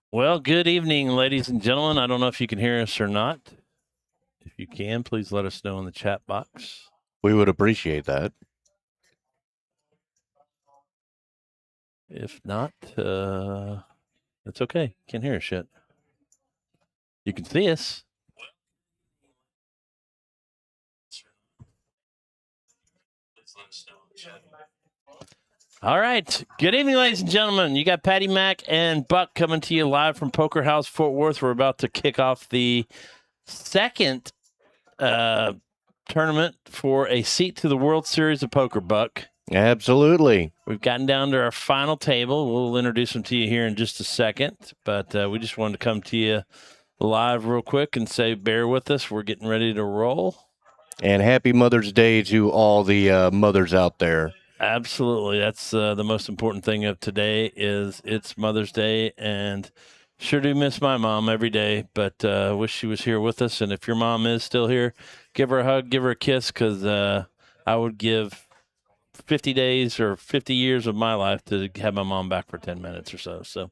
Well, good evening, ladies and gentlemen. I don't know if you can hear us or not. If you can, please let us know in the chat box. We would appreciate that. If not, it's okay. Can't hear us yet. You can see us. All right. Good evening, ladies and gentlemen. You got Patty Mack and Buck coming to you live from Poker House Fort Worth. We're about to kick off the second tournament for a seat to the World Series of Poker, Buck. Absolutely. We've gotten down to our final table. We'll introduce them to you here in just a second, but we just wanted to come to you live real quick and say bear with us. We're getting ready to roll. And happy Mother's Day to all the mothers out there. Absolutely. That's the most important thing of today is it's Mother's Day, and sure do miss my mom every day, but wish she was here with us. And if your mom is still here, give her a hug, give her a kiss, because I would give 50 days or 50 years of my life to have my mom back for 10 minutes or so. So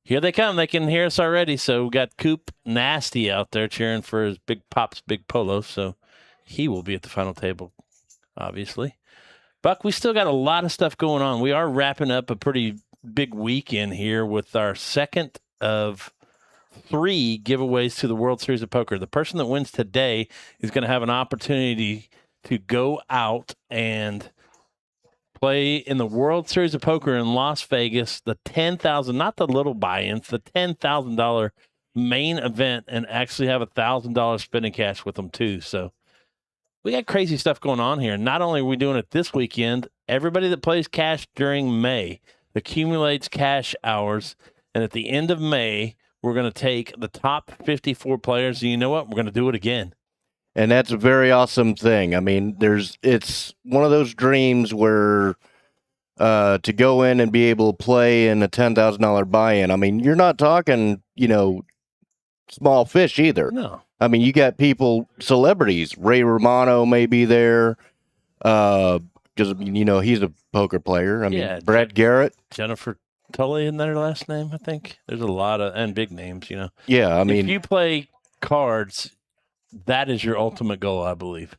here they come. They can hear us already. So we got Coop Nasty out there cheering for his big Pops, big Polo. So he will be at the final table, obviously. Buck, we still got a lot of stuff going on. We are wrapping up a pretty big weekend here with our second of 3 giveaways to the World Series of Poker. The person that wins today is going to have an opportunity to go out and play in the World Series of Poker in Las Vegas, the $10,000, not the little buy-ins, the $10,000 main event, and actually have $1,000 spending cash with them too. So we got crazy stuff going on here. Not only are we doing it this weekend, everybody that plays cash during May accumulates cash hours. And at the end of May, we're going to take the top 54 players. And you know what? We're going to do it again. And that's a very awesome thing. I mean, it's one of those dreams where to go in and be able to play in a $10,000 buy-in. I mean, you're not talking, small fish either. No. I mean, you got people, celebrities. Ray Romano may be there, because he's a poker player. I mean, Brad Garrett, Jennifer Tully, isn't that her last name? I think there's a lot of and big names. Yeah, I mean, if you play cards, that is your ultimate goal, I believe.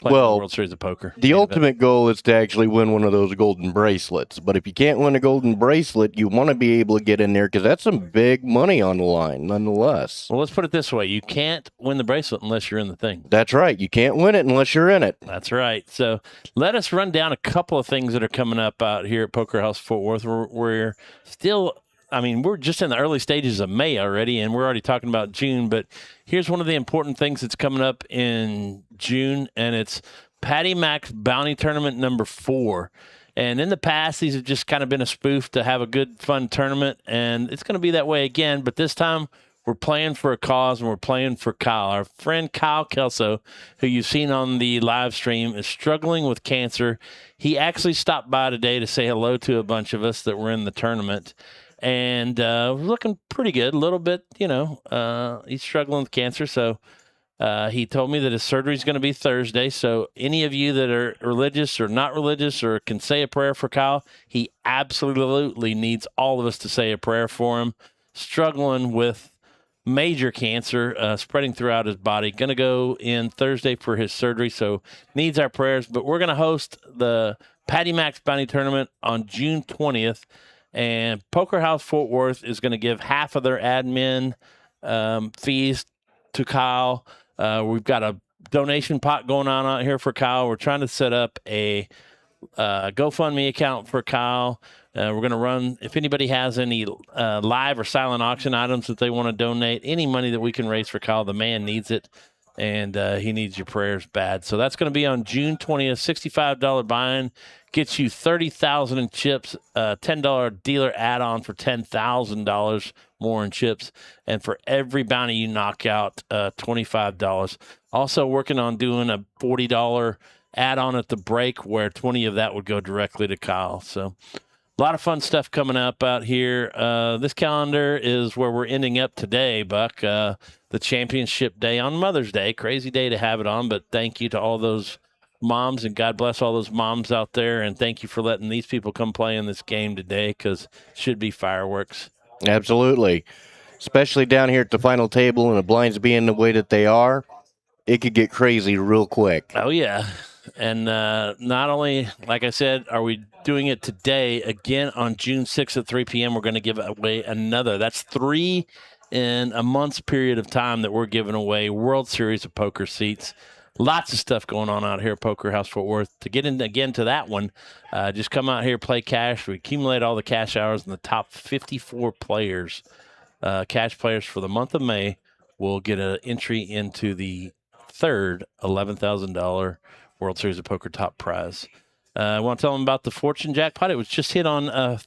Playing the World Series of Poker. The ultimate goal is to actually win one of those golden bracelets. But if you can't win a golden bracelet, you want to be able to get in there because that's some big money on the line, nonetheless. Well, let's put it this way. You can't win the bracelet unless you're in the thing. That's right. You can't win it unless you're in it. That's right. So let us run down a couple of things that are coming up out here at Poker House Fort Worth. We're still... we're just in the early stages of May already, and we're already talking about June. But here's one of the important things that's coming up in June, and it's Patty Mack's Bounty Tournament number 4. And in the past, these have just kind of been a spoof to have a good, fun tournament, and it's going to be that way again. But this time, we're playing for a cause, and we're playing for Kyle. Our friend Kyle Kelso, who you've seen on the live stream, is struggling with cancer. He actually stopped by today to say hello to a bunch of us that were in the tournament. And looking pretty good. A little bit, he's struggling with cancer. So he told me that his surgery is going to be Thursday. So any of you that are religious or not religious or can say a prayer for Kyle, he absolutely needs all of us to say a prayer for him. Struggling with major cancer spreading throughout his body. Going to go in Thursday for his surgery. So needs our prayers. But we're going to host the Patty Mack's Bounty Tournament on June 20th. And Poker House Fort Worth is going to give half of their admin fees to Kyle. We've got a donation pot going on out here for Kyle. We're trying to set up a GoFundMe account for Kyle. We're going to run, if anybody has any live or silent auction items that they want to donate, any money that we can raise for Kyle, the man needs it. And he needs your prayers bad. So that's going to be on June 20th, $65 buy-in. Gets you $30,000 in chips, $10 dealer add-on for $10,000 more in chips. And for every bounty you knock out, $25. Also working on doing a $40 add-on at the break where 20 of that would go directly to Kyle. So a lot of fun stuff coming up out here. This calendar is where we're ending up today, Buck. The championship day on Mother's Day. Crazy day to have it on, but thank you to all those moms, and God bless all those moms out there, and thank you for letting these people come play in this game today because it should be fireworks. Absolutely. Especially down here at the final table and the blinds being the way that they are, it could get crazy real quick. Oh, yeah. And not only, like I said, are we doing it today, again on June 6th at 3 p.m., we're going to give away another. That's 3 in a month's period of time that we're giving away World Series of Poker seats. Lots of stuff going on out here at Poker House Fort Worth. To get in again to that one, just come out here, play cash. We accumulate all the cash hours, and the top 54 players, cash players for the month of May, will get an entry into the third $11,000 World Series of Poker top prize. I want to tell them about the Fortune Jackpot. It was just hit on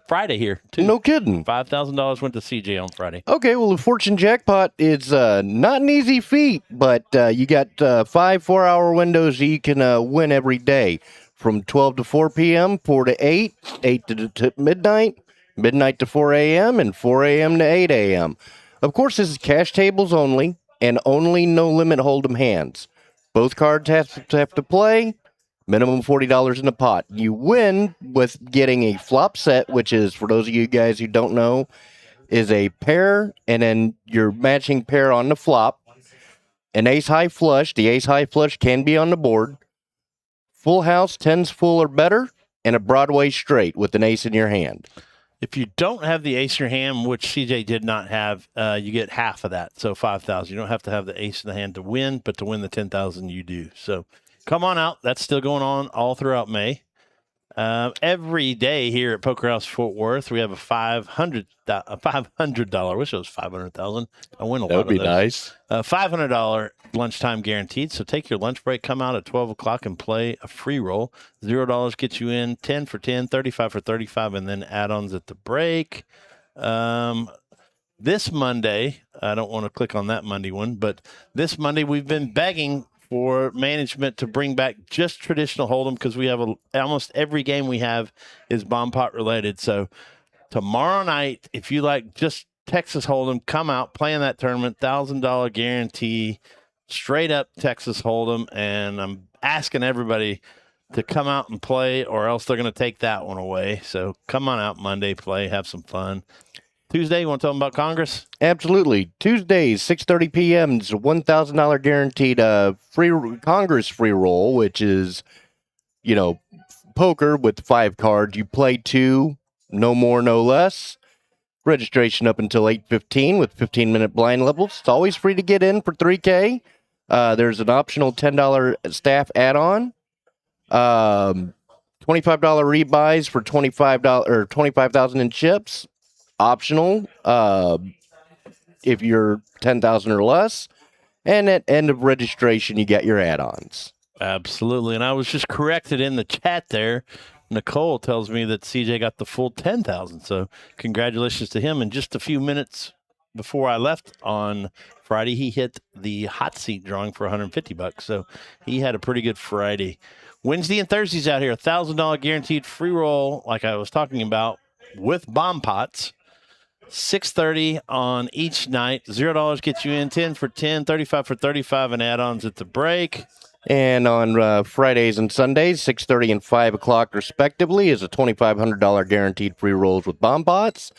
Friday here, too. No kidding. $5,000 went to CJ on Friday. Okay, well, the Fortune Jackpot is not an easy feat, but you got 5 4-hour windows that you can win every day from 12 to 4 p.m., 4 to 8, 8 to midnight, midnight to 4 a.m., and 4 a.m. to 8 a.m. Of course, this is cash tables only and only no limit hold'em hands. Both cards have to play. Minimum $40 in the pot. You win with getting a flop set, which is, for those of you guys who don't know, is a pair and then your matching pair on the flop. An ace high flush. The ace high flush can be on the board. Full house, tens full or better, and a Broadway straight with an ace in your hand. If you don't have the ace in your hand, which CJ did not have, you get half of that, so $5,000. You don't have to have the ace in the hand to win, but to win the $10,000, you do. So come on out. That's still going on all throughout May. Every day here at Poker House Fort Worth, we have a $500. I wish it was $500,000. I win a lot. That would be of those. nice. $500 lunchtime guaranteed. So take your lunch break, come out at 12 o'clock and play a free roll. $0 gets you in, 10 for 10, 35 for 35, and then add-ons at the break. This Monday, I don't want to click on that Monday one, but this Monday we've been begging for management to bring back just traditional hold'em because we have almost every game we have is bomb pot related. So tomorrow night, if you like just Texas hold'em, come out, play in that tournament, $1,000 guarantee, straight up Texas hold'em, and I'm asking everybody to come out and play, or else they're going to take that one away. So come on out Monday, play, have some fun. Tuesday, you want to tell them about Congress? Absolutely. Tuesdays, 6:30 p.m. is a $1,000 guaranteed free Congress free roll, which is, poker with 5 cards. You play 2, no more, no less. Registration up until 8:15 with 15-minute blind levels. It's always free to get in for $3K. There's an optional $10 staff add-on. $25 rebuys for $25 or $25,000 in chips. Optional if you're 10,000 or less. And at end of registration, you get your add-ons. Absolutely. And I was just corrected in the chat there. Nicole tells me that CJ got the full 10,000. So congratulations to him. And just a few minutes before I left on Friday, he hit the hot seat drawing for $150. So he had a pretty good Friday. Wednesday and Thursdays out here, $1,000 guaranteed free roll, like I was talking about, with bomb pots. 6:30 on each night. $0 gets you in, 10 for 10, 35 for 35, and add-ons at the break. And on Fridays and Sundays, 6:30 and 5 o'clock respectively, is a $2,500 guaranteed free rolls with bomb pots.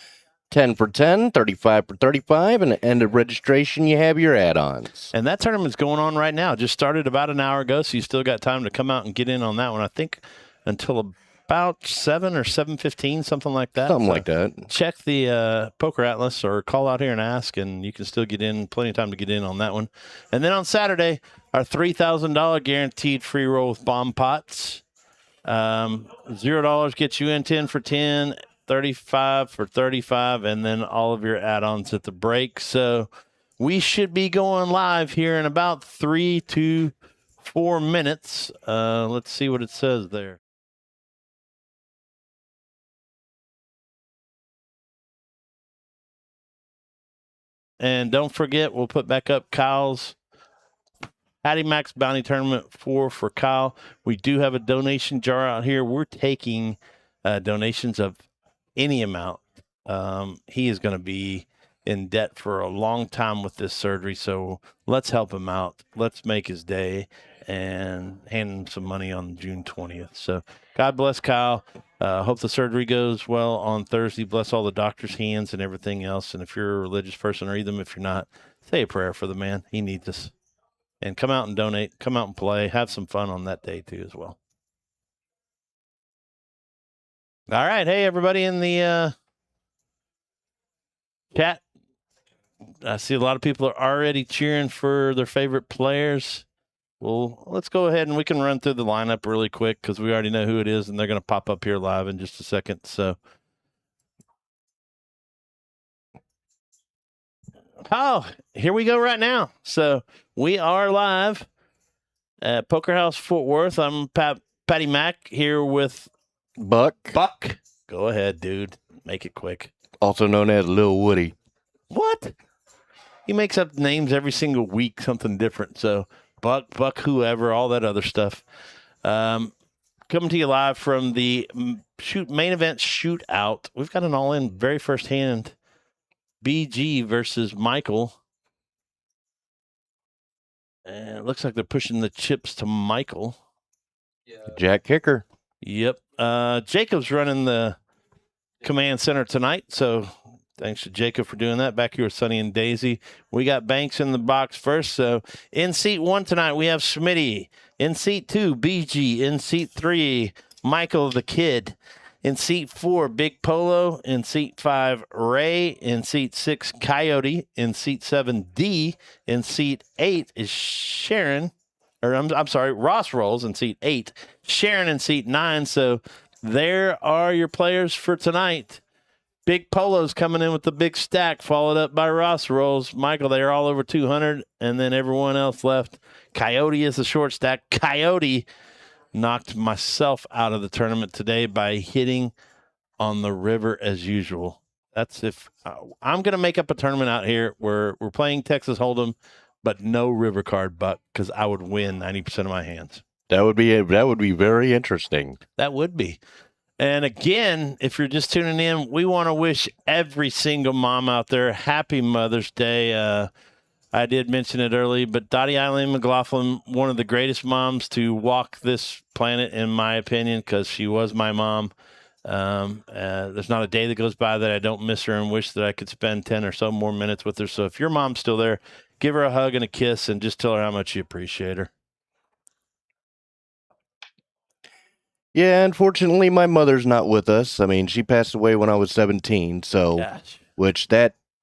10 for 10, 35 for 35, and at the end of registration, you have your add-ons. And that tournament's going on right now. Just started about an hour ago, so you still got time to come out and get in on that one. I think until about 7 or 7:15, something like that. Something like that. Check the Poker Atlas or call out here and ask, and you can still get in. Plenty of time to get in on that one. And then on Saturday, our $3,000 guaranteed free roll with bomb pots. $0 gets you in, 10 for 10, 35 for 35, and then all of your add-ons at the break. So we should be going live here in about 3 to 4 minutes. Let's see what it says there. And don't forget, we'll put back up Kyle's Patty Max Bounty Tournament 4 for Kyle. We do have a donation jar out here. We're taking donations of any amount. He is going to be in debt for a long time with this surgery, so let's help him out. Let's make his day and hand him some money on June 20th. So God bless Kyle. Hope the surgery goes well on Thursday. Bless all the doctors' hands and everything else. And if you're a religious person, read them. If you're not, say a prayer for the man. He needs us. And come out and donate. Come out and play. Have some fun on that day, too, as well. All right. Hey, everybody in the chat. I see a lot of people are already cheering for their favorite players. Well, let's go ahead and we can run through the lineup really quick because we already know who it is, and they're going to pop up here live in just a second. So, here we go right now. So we are live at Poker House Fort Worth. I'm Patty Mack here with Buck. Go ahead, dude. Make it quick. Also known as Lil Woody. What? He makes up names every single week, something different. So Buck, whoever, all that other stuff. Coming to you live from the main event shootout. We've got an all-in very first hand. BG versus Michael. And it looks like they're pushing the chips to Michael. Yeah. Jack Kicker. Yep. Jacob's running the command center tonight, so thanks to Jacob for doing that. Back here with Sonny and Daisy. We got Banks in the box first. So in seat 1 tonight, we have Smitty. In seat 2, BG. In seat 3, Michael the Kid. In seat 4, Big Polo. In seat 5, Ray. In seat 6, Coyote. In seat 7, D. In seat 8 is Sharon. Or I'm sorry, Ross rolls in seat 8. Sharon in seat 9. So there are your players for tonight. Big Polo's coming in with the big stack, followed up by Ross rolls. Michael, they are all over 200, and then everyone else left. Coyote is the short stack. Coyote knocked myself out of the tournament today by hitting on the river as usual. That's if I'm going to make up a tournament out here where we're playing Texas Hold'em, but no river card, Buck, because I would win 90% of my hands. That would be very interesting. That would be. And again, if you're just tuning in, we want to wish every single mom out there happy Mother's Day. I did mention it early, but Dottie Eileen McLaughlin, one of the greatest moms to walk this planet, in my opinion, because she was my mom. There's not a day that goes by that I don't miss her and wish that I could spend 10 or so more minutes with her. So if your mom's still there, give her a hug and a kiss and just tell her how much you appreciate her. Yeah, unfortunately, my mother's not with us. I mean, she passed away when I was 17. So, Gosh.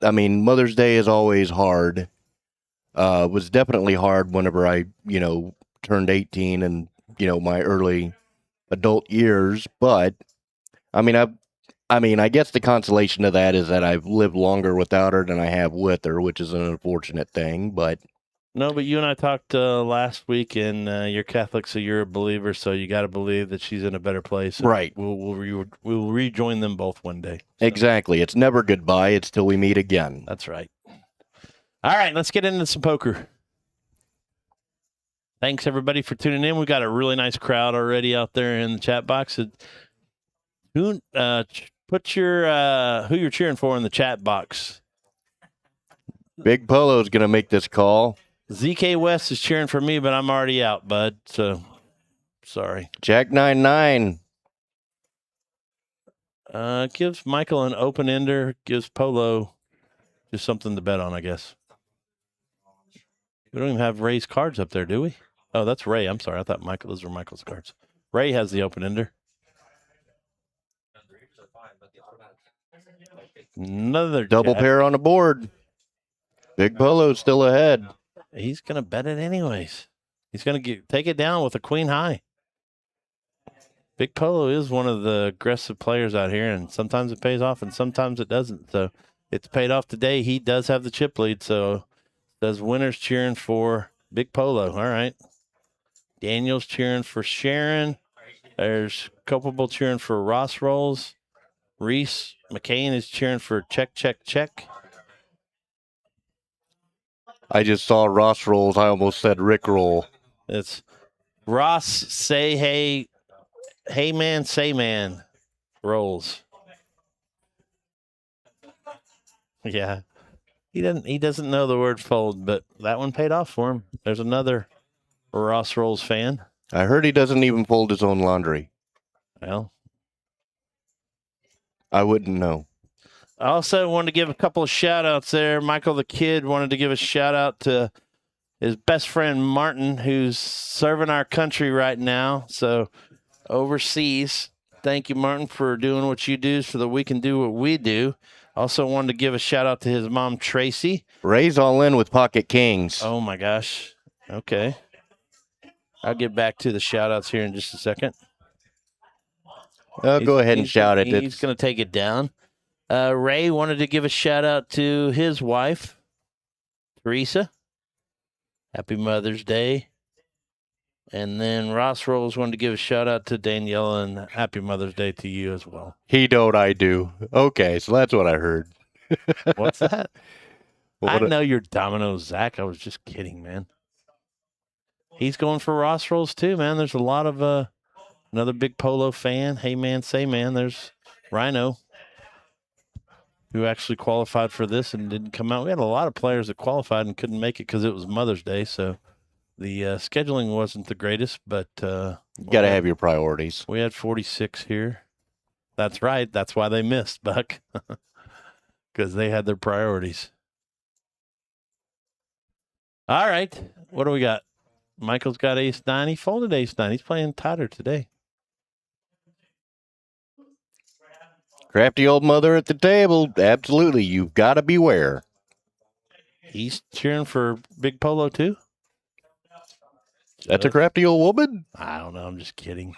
Mother's Day is always hard. It was definitely hard whenever I, turned 18 and, my early adult years. But, I guess the consolation of that is that I've lived longer without her than I have with her, which is an unfortunate thing. But no, but you and I talked last week, and you're Catholic, so you're a believer, so you got to believe that she's in a better place. Right. We'll rejoin them both one day. So. Exactly. It's never goodbye. It's till we meet again. That's right. All right, let's get into some poker. Thanks, everybody, for tuning in. We got a really nice crowd already out there in the chat box. Put your who you're cheering for in the chat box. Big Polo's going to make this call. ZK West is cheering for me, but I'm already out, bud. So, sorry. Jack 9-9. Gives Michael an open-ender. Gives Polo just something to bet on, I guess. We don't even have Ray's cards up there, do we? Oh, that's Ray. I'm sorry. I thought those were Michael's cards. Ray has the open-ender. Another double pair on the board. Big Polo's still ahead. He's going to bet it anyways. He's going to take it down with a queen high. Big Polo is one of the aggressive players out here, and sometimes it pays off and sometimes it doesn't. So it's paid off today. He does have the chip lead, so does winners cheering for Big Polo. All right. Daniel's cheering for Sharon. There's Culpable cheering for Ross Rolls. Reese McCain is cheering for check, check, check. I just saw Ross Rolls. I almost said Rick Roll. It's Ross say hey man, say man rolls. Yeah. He doesn't know the word fold, but that one paid off for him. There's another Ross Rolls fan. I heard he doesn't even fold his own laundry. Well, I wouldn't know. I also wanted to give a couple of shout outs there. Michael the Kid wanted to give a shout out to his best friend Martin, who's serving our country right now. So overseas. Thank you, Martin, for doing what you do so that we can do what we do. Also wanted to give a shout out to his mom, Tracy. Ray's all in with Pocket Kings. Oh my gosh. Okay. I'll get back to the shout outs here in just a second. Go ahead and shout it. He's going to take it down. Ray wanted to give a shout out to his wife, Teresa. Happy Mother's Day. And then Ross Rolls wanted to give a shout out to Danielle and happy Mother's Day to you as well. He don't, I do. Okay, so that's what I heard. What's that? Well, I know you're Domino Zach. I was just kidding, man. He's going for Ross Rolls too, man. There's a lot of another big polo fan. Hey man, say man. There's Rhino, who actually qualified for this and didn't come out. We had a lot of players that qualified and couldn't make it because it was Mother's Day, so the scheduling wasn't the greatest, but you got to have your priorities. We had 46 here. That's right. That's why they missed, Buck, because they had their priorities. All right. What do we got? Michael's got ace-9. He folded ace-9. He's playing tighter today. Crafty old mother at the table. Absolutely. You've got to beware. He's cheering for Big Polo, too? That's a crafty old woman? I don't know. I'm just kidding.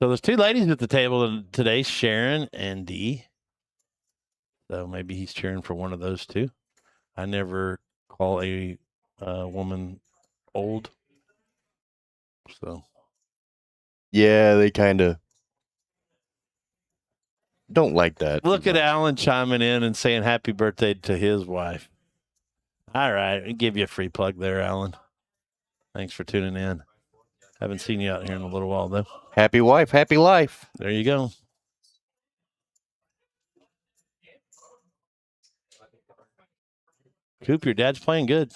So there's two ladies at the table today, Sharon and Dee. So maybe he's cheering for one of those two. I never call a woman old. So. Yeah, they kind of don't like that. Look at Alan chiming in and saying happy birthday to his wife. All right. I'll give you a free plug there, Alan. Thanks for tuning in. Haven't seen you out here in a little while, though. Happy wife, happy life. There you go. Coop, your dad's playing good.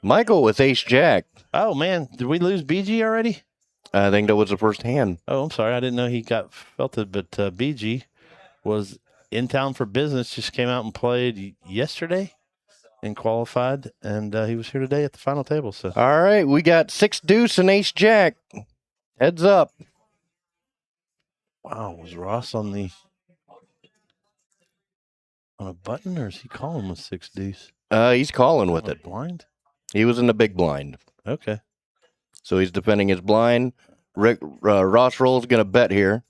Michael with ace-jack. Oh, man. Did we lose BG already? I think that was the first hand. Oh, I'm sorry. I didn't know he got felted, but BG was in town for business, just came out and played yesterday and qualified, and he was here today at the final table. So, all right, we got 6-deuce and ace-jack. Heads up. Wow, was Ross on a button, or is he calling with 6-deuce? He's calling with it. Blind? He was in the big blind. Okay. So he's defending his blind. Ross Roll's going to bet here.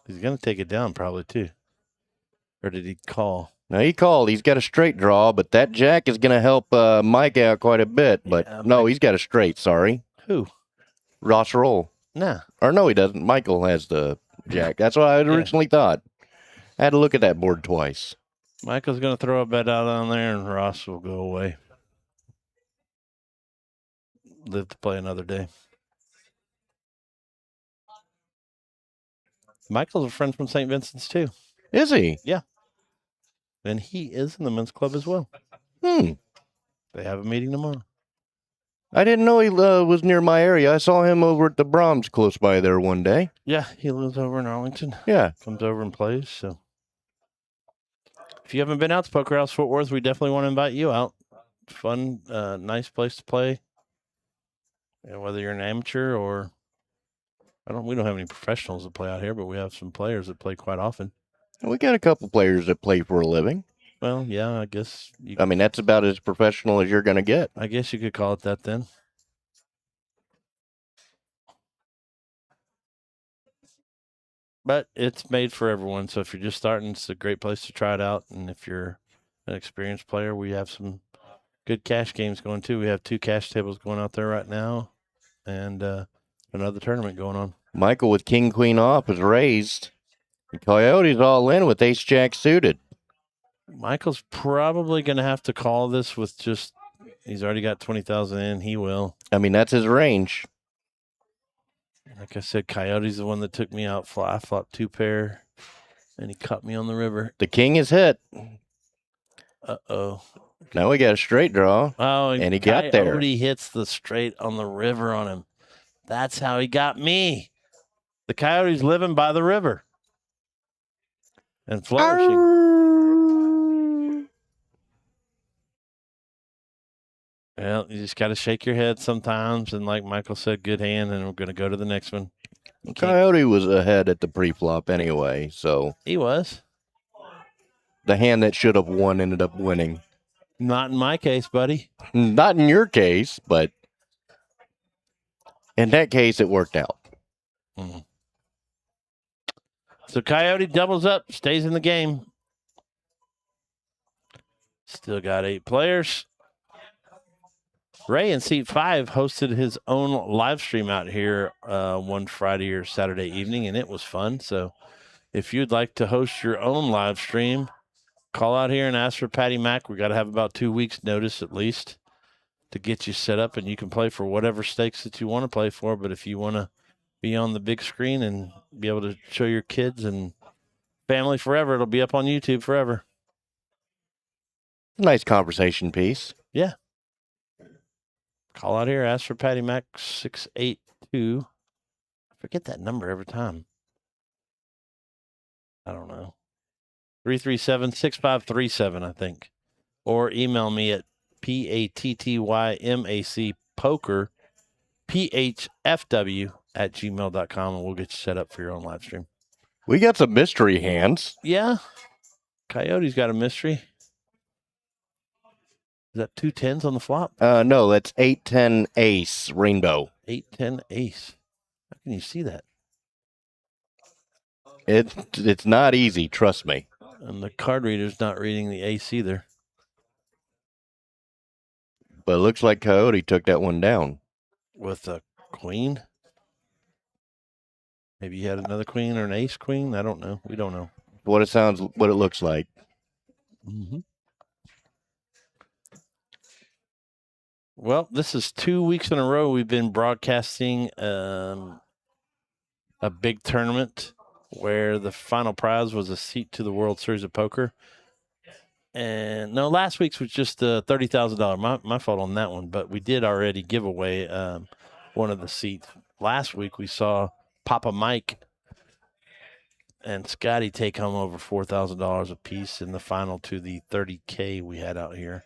He's going to take it down probably, too. Or did he call? Now, he called. He's got a straight draw, but that jack is going to help Mike out quite a bit. But yeah, no, he's got a straight, sorry. Who? Ross Roll. Nah. Or no, he doesn't. Michael has the jack. That's what I had originally thought. I had to look at that board twice. Michael's going to throw a bet out on there, and Ross will go away. Live to play another day. Michael's a friend from St. Vincent's, too. Is he? Yeah. And he is in the men's club as well. They have a meeting tomorrow. I didn't know he was near my area. I saw him over at the Brahms close by there one day. Yeah, he lives over in Arlington. Yeah. Comes over and plays. So if you haven't been out to Poker House Fort Worth, we definitely want to invite you out. Fun, nice place to play. Whether you're an amateur or we don't have any professionals that play out here, but we have some players that play quite often. We got a couple players that play for a living. Well, yeah, I guess. That's about as professional as you're going to get. I guess you could call it that then. But it's made for everyone. So if you're just starting, it's a great place to try it out. And if you're an experienced player, we have some good cash games going too. We have 2 cash tables going out there right now and another tournament going on. Michael with king, queen off is raised. Coyote's all in with ace-jack suited. Michael's probably going to have to call this with just, he's already got 20,000 in. He will. That's his range. Like I said, Coyote's the one that took me out. I flopped 2 pair, and he caught me on the river. The king is hit. Uh-oh. Now we got a straight draw. Oh, and he got there. Coyote hits the straight on the river on him. That's how he got me. The Coyote's living by the river. and flourishing. Well, you just got to shake your head sometimes. And like Michael said, good hand, and we're going to go to the next one. Coyote was ahead at the pre-flop anyway, so He was. the hand that should have won ended up winning. Not in my case, buddy. Not in your case, but in that case, it worked out. Mm. So Coyote doubles up, stays in the game. Still got 8 players. Ray in seat 5 hosted his own live stream out here one Friday or Saturday evening, and it was fun. So if you'd like to host your own live stream, call out here and ask for Patty Mack. We got to have about 2 weeks notice at least to get you set up, and you can play for whatever stakes that you want to play for. But if you want to be on the big screen and be able to show your kids and family forever, it'll be up on YouTube forever. Nice conversation piece. Yeah. Call out here, ask for Patty Mac 682. I forget that number every time. I don't know. 337-6537, I think. Or email me at PATTYMAC poker, PHFW at gmail.com, and we'll get you set up for your own live stream. We got some mystery hands. Yeah. Coyote's got a mystery. Is that 2 10s on the flop? No, that's 8-10 ace rainbow. 8-10 ace. How can you see that? It's not easy, trust me. And the card reader's not reading the ace either. But it looks like Coyote took that one down. With a queen? Maybe you had another queen or an ace queen? I don't know. We don't know. What it looks like. Mm-hmm. Well, this is 2 weeks in a row we've been broadcasting a big tournament where the final prize was a seat to the World Series of Poker. And no, last week's was just $30,000. My fault on that one, but we did already give away one of the seats. Last week we saw Papa Mike and Scotty take home over $4,000 a piece in the final to the $30K we had out here.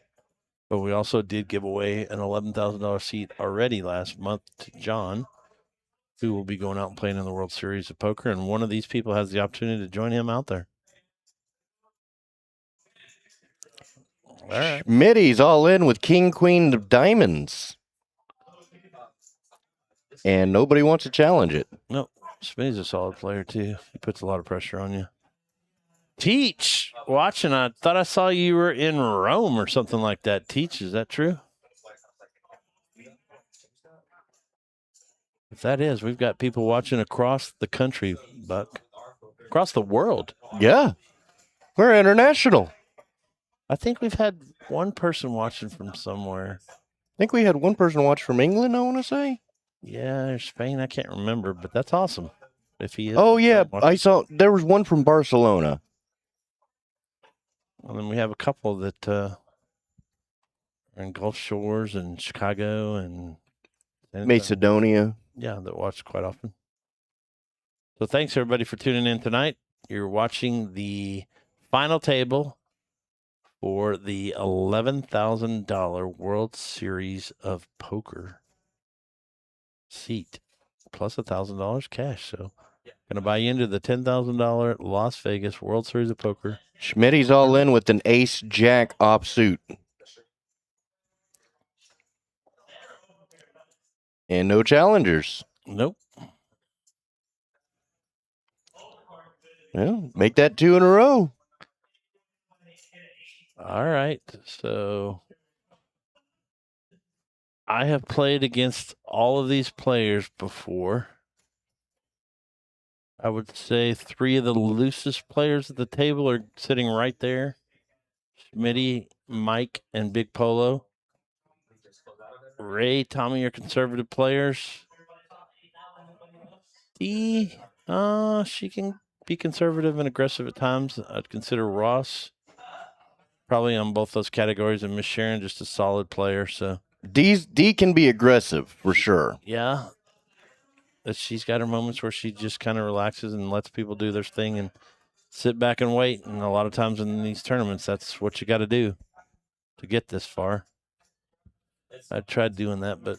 But we also did give away an $11,000 seat already last month to John, who will be going out and playing in the World Series of Poker. And one of these people has the opportunity to join him out there. All right. Schmitty's all in with King, Queen of Diamonds. And nobody wants to challenge it. Nope. Schmitty's a solid player, too. He puts a lot of pressure on you. Teach, watching, I thought I saw you were in Rome or something like that. Teach, is that true? If that is, we've got people watching across the country, Buck. Across the world. Yeah. We're international. I think we've had one person watching from somewhere. I think we had one person watch from England, I want to say. Yeah, or Spain, I can't remember, but that's awesome. If he is. Oh, yeah, I saw, there was one from Barcelona. And then we have a couple that are in Gulf Shores and Chicago and Macedonia. Yeah, that watch quite often. So thanks, everybody, for tuning in tonight. You're watching the final table for the $11,000 World Series of Poker seat, plus $1,000 cash. So going to buy you into the $10,000 Las Vegas World Series of Poker. Schmitty's all in with an ace-jack offsuit. And no challengers. Nope. Well, make that 2 in a row. All right. So I have played against all of these players before. I would say 3 of the loosest players at the table are sitting right there. Schmitty, Mike, and Big Polo. Ray, Tommy are conservative players. Dee, she can be conservative and aggressive at times. I'd consider Ross probably on both those categories, and Miss Sharon just a solid player. So D can be aggressive for sure. Yeah. But she's got her moments where she just kind of relaxes and lets people do their thing. And sit back and wait. And a lot of times in these tournaments, that's what you got to do to get this far. I tried doing that, but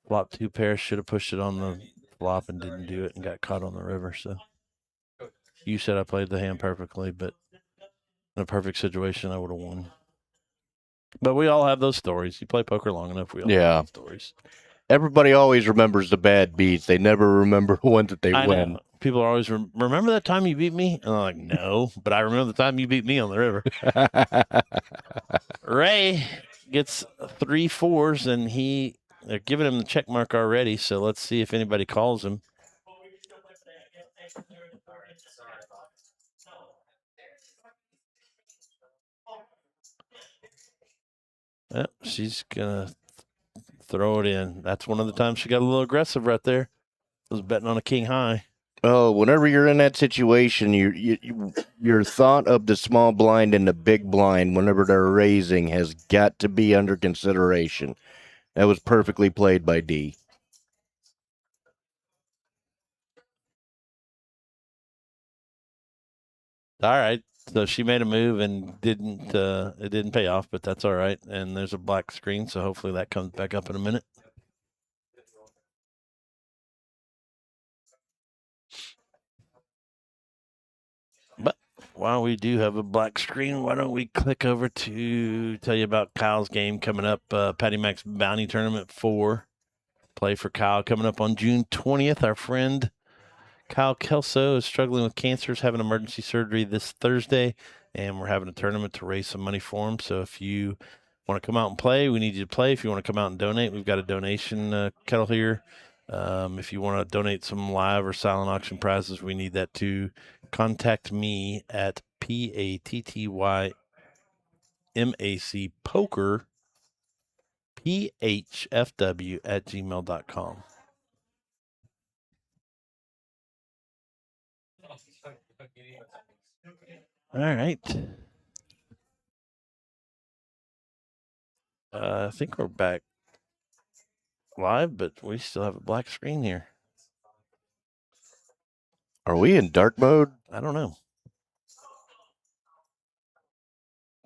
flop 2 pairs, should have pushed it on the flop and didn't do it and got caught on the river. So you said I played the hand perfectly, but in a perfect situation, I would have won. But we all have those stories. You play poker long enough, we all have those stories. Everybody always remembers the bad beats. They never remember one that they win. Know. People are always, remember that time you beat me? And I'm like, no, but I remember the time you beat me on the river. Ray gets 3 4s, and they're giving him the check mark already, so let's see if anybody calls him. Yep, she's going to throw it in. That's one of the times she got a little aggressive right there. Was betting on a king high. Oh, whenever you're in that situation, your thought of the small blind and the big blind, whenever they're raising, has got to be under consideration. That was perfectly played by D. All right. So she made a move and it didn't pay off, but that's all right. And there's a black screen, so hopefully that comes back up in a minute. But while we do have a black screen, why don't we click over to tell you about Kyle's game coming up, Patty Mac's Bounty Tournament 4. Play for Kyle coming up on June 20th. Our friend Kyle Kelso is struggling with cancer, is having emergency surgery this Thursday, and we're having a tournament to raise some money for him. So if you want to come out and play, we need you to play. If you want to come out and donate, we've got a donation kettle here. If you want to donate some live or silent auction prizes, we need that too. Contact me at PATTYMAC poker PHFW at gmail.com. All right. I think we're back live, but we still have a black screen here. Are we in dark mode? I don't know.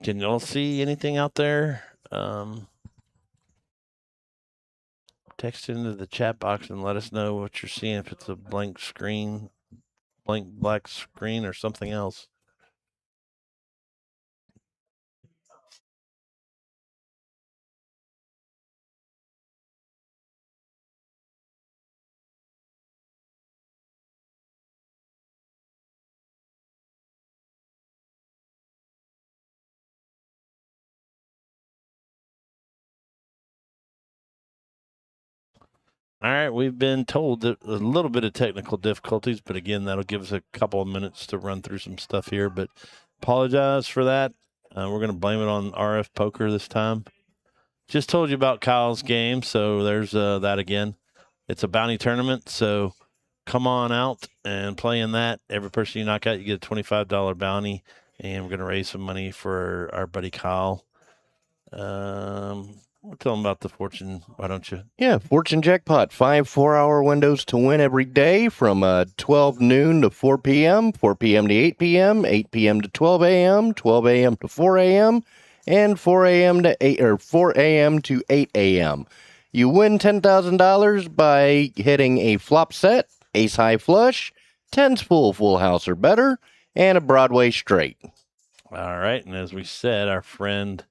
Can y'all see anything out there? Text into the chat box and let us know what you're seeing, if it's a blank screen, blank black screen, or something else. All right, we've been told that a little bit of technical difficulties, but again, that'll give us a couple of minutes to run through some stuff here. But apologize for that. We're going to blame it on RF Poker this time. Just told you about Kyle's game, so there's that again. It's a bounty tournament, so come on out and play in that. Every person you knock out, you get a $25 bounty, and we're going to raise some money for our buddy Kyle. We'll tell them about the fortune, why don't you? Yeah, Fortune Jackpot. 5 4-hour windows to win every day from 12 noon to 4 p.m., 4 p.m. to 8 p.m., 8 p.m. to 12 a.m., 12 a.m. to 4 a.m., and 4 a.m. to 8 or 4 a.m. to 8 a.m. You win $10,000 by hitting a flop set, ace high flush, 10s full house or better, and a Broadway straight. All right, and as we said, our friend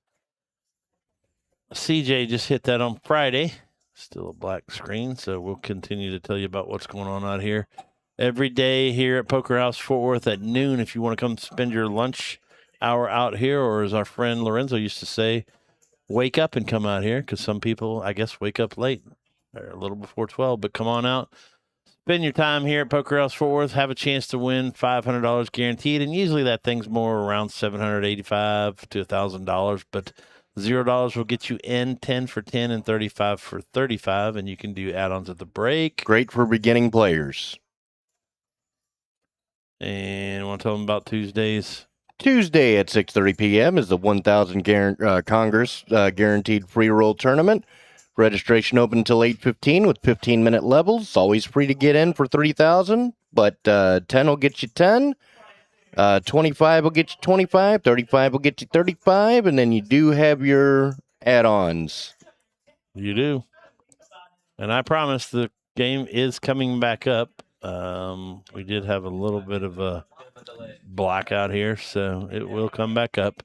CJ just hit that on Friday. Still a black screen, so we'll continue to tell you about what's going on out here every day here at Poker House Fort Worth at noon. If you want to come spend your lunch hour out here, or as our friend Lorenzo used to say, wake up and come out here, because some people, I guess, wake up late or a little before 12, but come on out. Spend your time here at Poker House Fort Worth. Have a chance to win $500 guaranteed, and usually that thing's more around $785 to $1,000, but $0 will get you in, 10 for 10, and 35 for 35, and you can do add-ons at the break. Great for beginning players. And I want to tell them about Tuesdays. Tuesday at 6:30 p.m. is the 1,000 Congress Guaranteed Free Roll Tournament. Registration open until 8:15 with 15-minute levels. Always free to get in for 3,000, but 10 will get you 10. 25 will get you 25. 35 will get you 35, and then you do have your add-ons. You do. And I promise the game is coming back up. We did have a little bit of a blackout here, so it will come back up.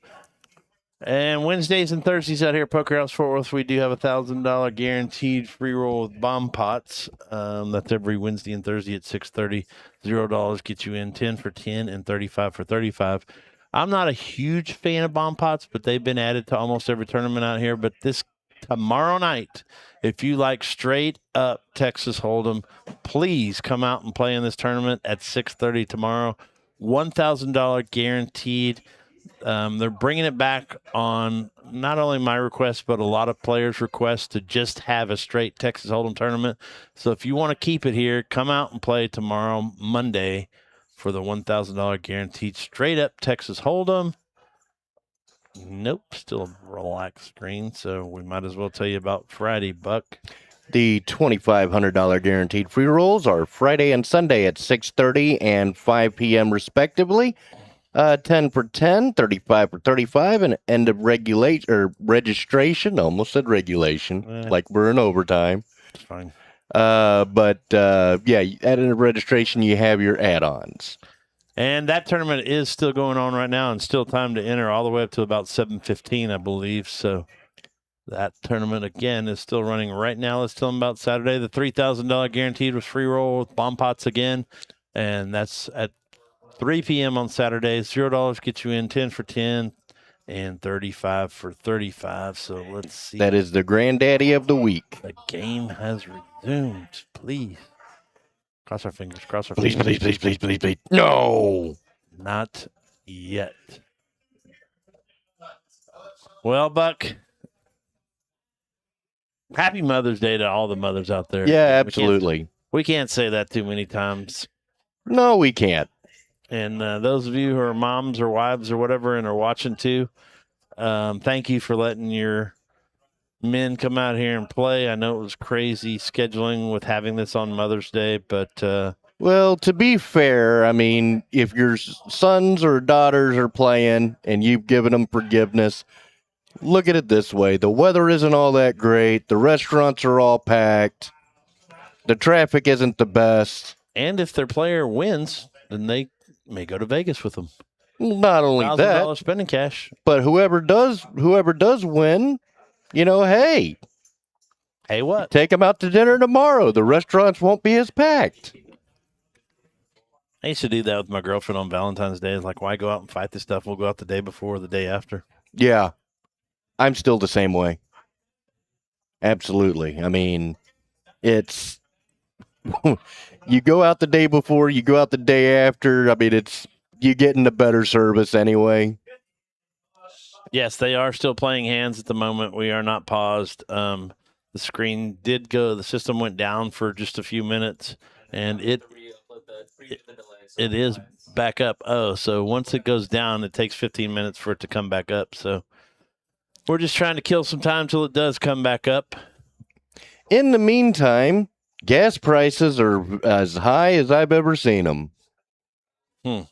And Wednesdays and Thursdays out here at Poker House Fort Worth, we do have $1,000 guaranteed free roll with bomb pots. That's every Wednesday and Thursday at 6:30. $0 gets you in 10 for 10 and 35 for 35. I'm not a huge fan of bomb pots, but they've been added to almost every tournament out here. But this tomorrow night, if you like straight up Texas Hold'em, please come out and play in this tournament at 6:30 tomorrow. $1,000 guaranteed. They're bringing it back on not only my request, but a lot of players' requests to just have a straight Texas Hold'em tournament. So if you want to keep it here, come out and play tomorrow, Monday, for the $1,000 guaranteed straight up Texas Hold'em. Nope, still a relaxed screen, so we might as well tell you about Friday, Buck. The $2,500 guaranteed free rolls are Friday and Sunday at 6:30 and 5 p.m. respectively. 10 for 10, 35 for 35, and end of registration. Almost said regulation, like we're in overtime. It's fine. Yeah, at end of registration, you have your add-ons. And that tournament is still going on right now and still time to enter all the way up to about 7:15, I believe. So that tournament, again, is still running right now. Let's tell them about Saturday. The $3,000 guaranteed with free roll with bomb pots again. And that's at 3 p.m. on Saturday. $0 gets you in 10 for 10 and 35 for 35. So let's see. That is the granddaddy of the week. The game has resumed. Please. Cross our fingers. Cross our Please, fingers. please. No. Not yet. Well, Buck, happy Mother's Day to all the mothers out there. Yeah, absolutely. We can't say that too many times. No, we can't. And those of you who are moms or wives or whatever and are watching too, thank you for letting your men come out here and play. I know it was crazy scheduling with having this on Mother's Day, but well, to be fair, I mean, if your sons or daughters are playing and you've given them forgiveness, look at it this way. The weather isn't all that great. The restaurants are all packed. The traffic isn't the best. And if their player wins, then they may go to Vegas with them. Not only that, $1,000 spending cash. but whoever does win, hey, what? take them out to dinner tomorrow. The restaurants won't be as packed. I used to do that with my girlfriend on Valentine's Day. It's like, why go out and fight this stuff? We'll go out the day before or the day after. Yeah, I'm still the same way. Absolutely. I mean, it's you go out the day before, you go out the day after. I mean, you getting a better service anyway. Yes, they are still playing hands at the moment. We are not paused. The screen did go. The system went down for just a few minutes, and it is back up. Oh, so once it goes down, it takes 15 minutes for it to come back up. So we're just trying to kill some time till it does come back up. In the meantime, gas prices are as high as I've ever seen them. I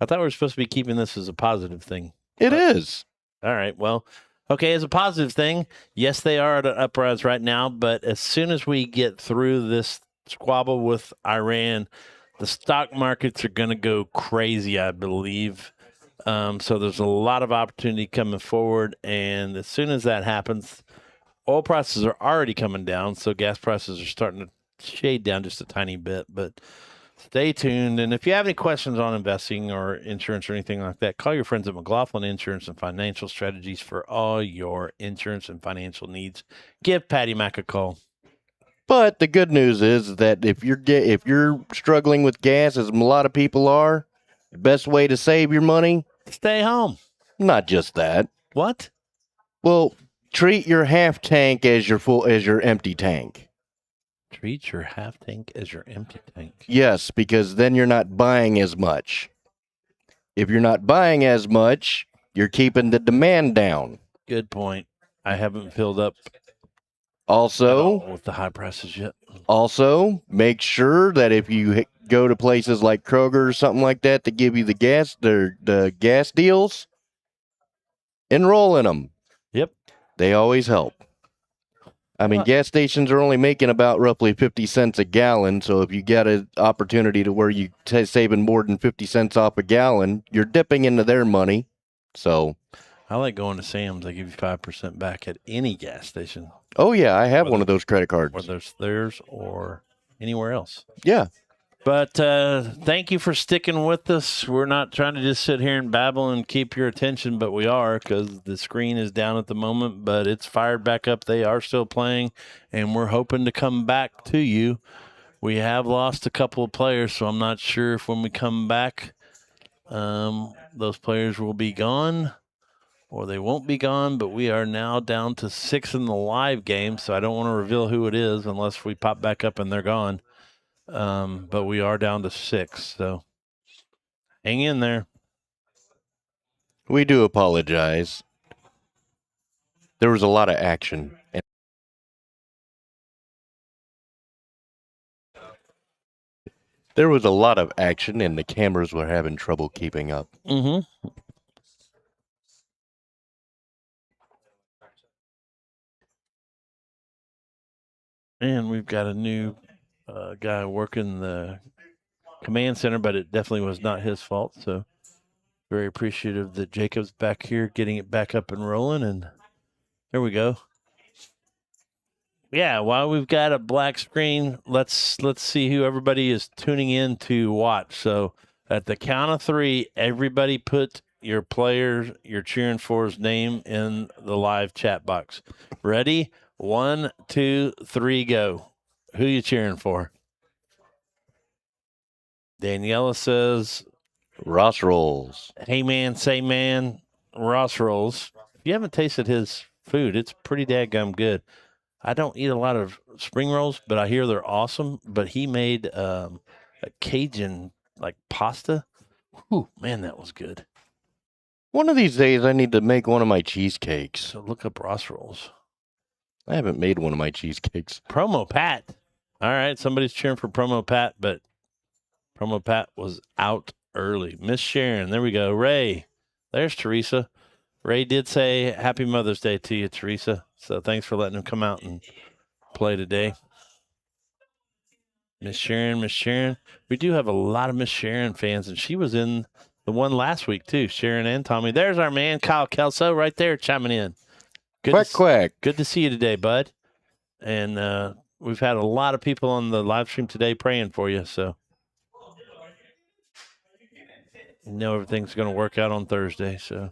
thought we were supposed to be keeping this as a positive thing. It is. All right. Well, okay, as a positive thing, yes, they are at an uprise right now, but as soon as we get through this squabble with Iran, the stock markets are going to go crazy, I believe. So there's a lot of opportunity coming forward, and as soon as that happens, oil prices are already coming down, so gas prices are starting to shade down just a tiny bit, but stay tuned. And if you have any questions on investing or insurance or anything like that, call your friends at McLaughlin Insurance and Financial Strategies for all your insurance and financial needs. Give Patty Mack a call. But the good news is that if you're struggling with gas, as a lot of people are, the best way to save your money, stay home. Not just that. What? Well, treat your half tank as your empty tank. Treat your half tank as your empty tank. Yes, because then you're not buying as much. If you're not buying as much, you're keeping the demand down. Good point. I haven't filled up Also, with the high prices yet. Also, make sure that if you go to places like Kroger or something like that to give you the gas deals, enroll in them. Yep. They always help. I mean, gas stations are only making about roughly 50 cents a gallon. So if you get an opportunity to where you saving more than 50 cents off a gallon, you're dipping into their money. So I like going to Sam's. They give you 5% back at any gas station. Oh, yeah, I have one of those credit cards. Whether it's theirs or anywhere else. Yeah. But thank you for sticking with us. We're not trying to just sit here and babble and keep your attention, but we are, because the screen is down at the moment, but it's fired back up. They are still playing, and we're hoping to come back to you. We have lost a couple of players, so I'm not sure if when we come back, those players will be gone or they won't be gone, but we are now down to 6 in the live game, so I don't want to reveal who it is unless we pop back up and they're gone. But we are down to 6, so hang in there. We do apologize. There was a lot of action. There was a lot of action, and the cameras were having trouble keeping up. Mm-hmm. And we've got a new guy working the command center, but it definitely was not his fault. So very appreciative that Jacob's back here getting it back up and rolling. And there we go. Yeah, while we've got a black screen, let's see who everybody is tuning in to watch. So at the count of 3, everybody put your player you're cheering for's name in the live chat box. Ready? 1, 2, 3, go. Who you cheering for? Daniela says Ross Rolls. Hey man, say man, Ross Rolls. If you haven't tasted his food, it's pretty dadgum good. I don't eat a lot of spring rolls, but I hear they're awesome. But he made a Cajun like pasta. Whew, man, that was good. One of these days, I need to make one of my cheesecakes. So look up Ross Rolls. I haven't made one of my cheesecakes. Promo Pat. All right, somebody's cheering for Promo Pat, but Promo Pat was out early. Miss Sharon, there we go. Ray, there's Teresa. Ray did say Happy Mother's Day to you, Teresa. So thanks for letting him come out and play today. Miss Sharon. We do have a lot of Miss Sharon fans, and she was in the one last week too. Sharon and Tommy. There's our man Kyle Kelso right there chiming in. Quack. Good to see you today, bud. And we've had a lot of people on the live stream today praying for you. So you know everything's going to work out on Thursday. So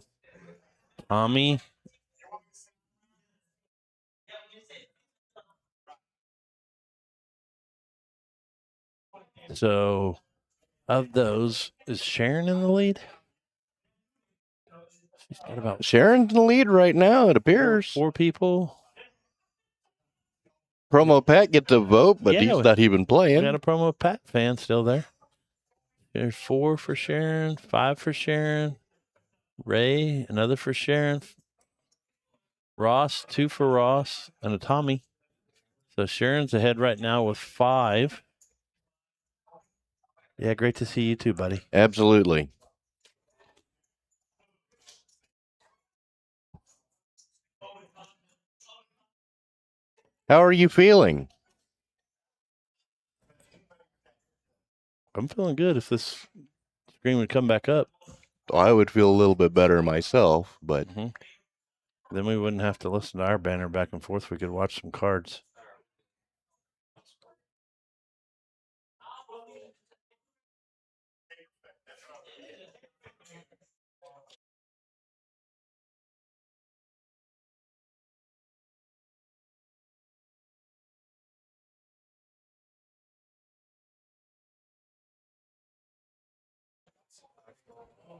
Tommy. So of those, is Sharon in the lead? She's got about Sharon's in the lead right now, it appears. 4 people. Promo Pat gets a vote, but he's not even playing. We got a Promo Pat fan still there. There's 4 for Sharon, 5 for Sharon. Ray, another for Sharon. Ross, 2 for Ross, and a Tommy. So Sharon's ahead right now with 5. Yeah, great to see you too, buddy. Absolutely. How are you feeling? I'm feeling good if this screen would come back up. I would feel a little bit better myself, but then we wouldn't have to listen to our banner back and forth. We could watch some cards.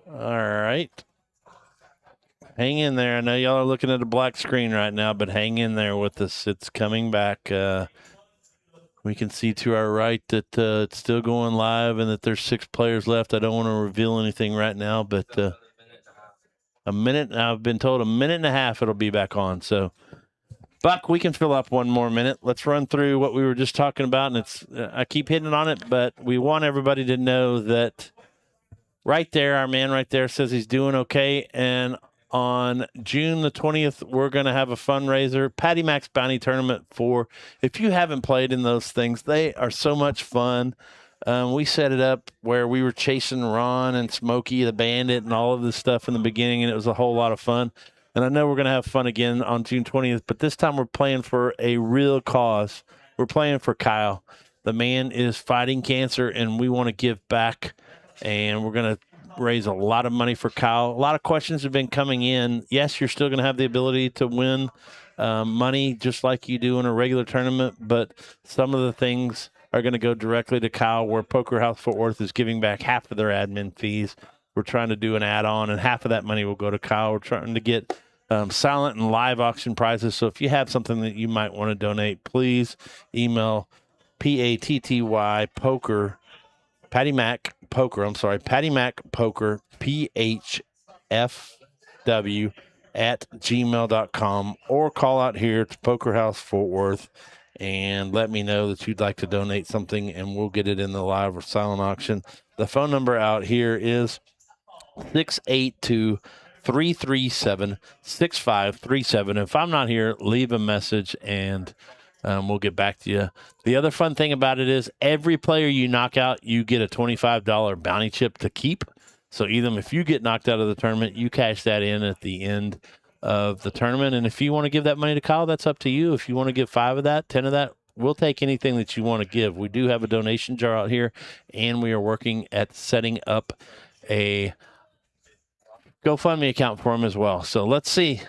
All right. Hang in there. I know y'all are looking at a black screen right now, but hang in there with us. It's coming back. We can see to our right that it's still going live and that there's 6 players left. I don't want to reveal anything right now, but a minute. I've been told a minute and a half it'll be back on. So Buck, we can fill up one more minute. Let's run through what we were just talking about. And it's I keep hitting on it, but we want everybody to know that right there, our man right there says he's doing okay. And on June the 20th, we're going to have a fundraiser, Patty Mac's Bounty Tournament for, if you haven't played in those things, they are so much fun. We set it up where we were chasing Ron and Smokey the Bandit and all of this stuff in the beginning, and it was a whole lot of fun. And I know we're going to have fun again on June 20th, but this time we're playing for a real cause. We're playing for Kyle. The man is fighting cancer, and we want to give back, and we're going to raise a lot of money for Kyle. A lot of questions have been coming in. Yes, you're still going to have the ability to win money just like you do in a regular tournament, but some of the things are going to go directly to Kyle, where Poker House Fort Worth is giving back half of their admin fees. We're trying to do an add-on, and half of that money will go to Kyle. We're trying to get silent and live auction prizes. So if you have something that you might want to donate, please email PATTY Poker, Patty Mac Poker, Patty Mac Poker, PHFW at gmail.com, or call out here to Poker House Fort Worth and let me know that you'd like to donate something, and we'll get it in the live or silent auction. The phone number out here is 682-337-6537. If I'm not here, leave a message, and we'll get back to you. The other fun thing about it is every player you knock out, you get a $25 bounty chip to keep. So even if you get knocked out of the tournament, you cash that in at the end of the tournament. And if you want to give that money to Kyle, that's up to you. If you want to give 5 of that, 10 of that, we'll take anything that you want to give. We do have a donation jar out here, and we are working at setting up a GoFundMe account for him as well. So let's see.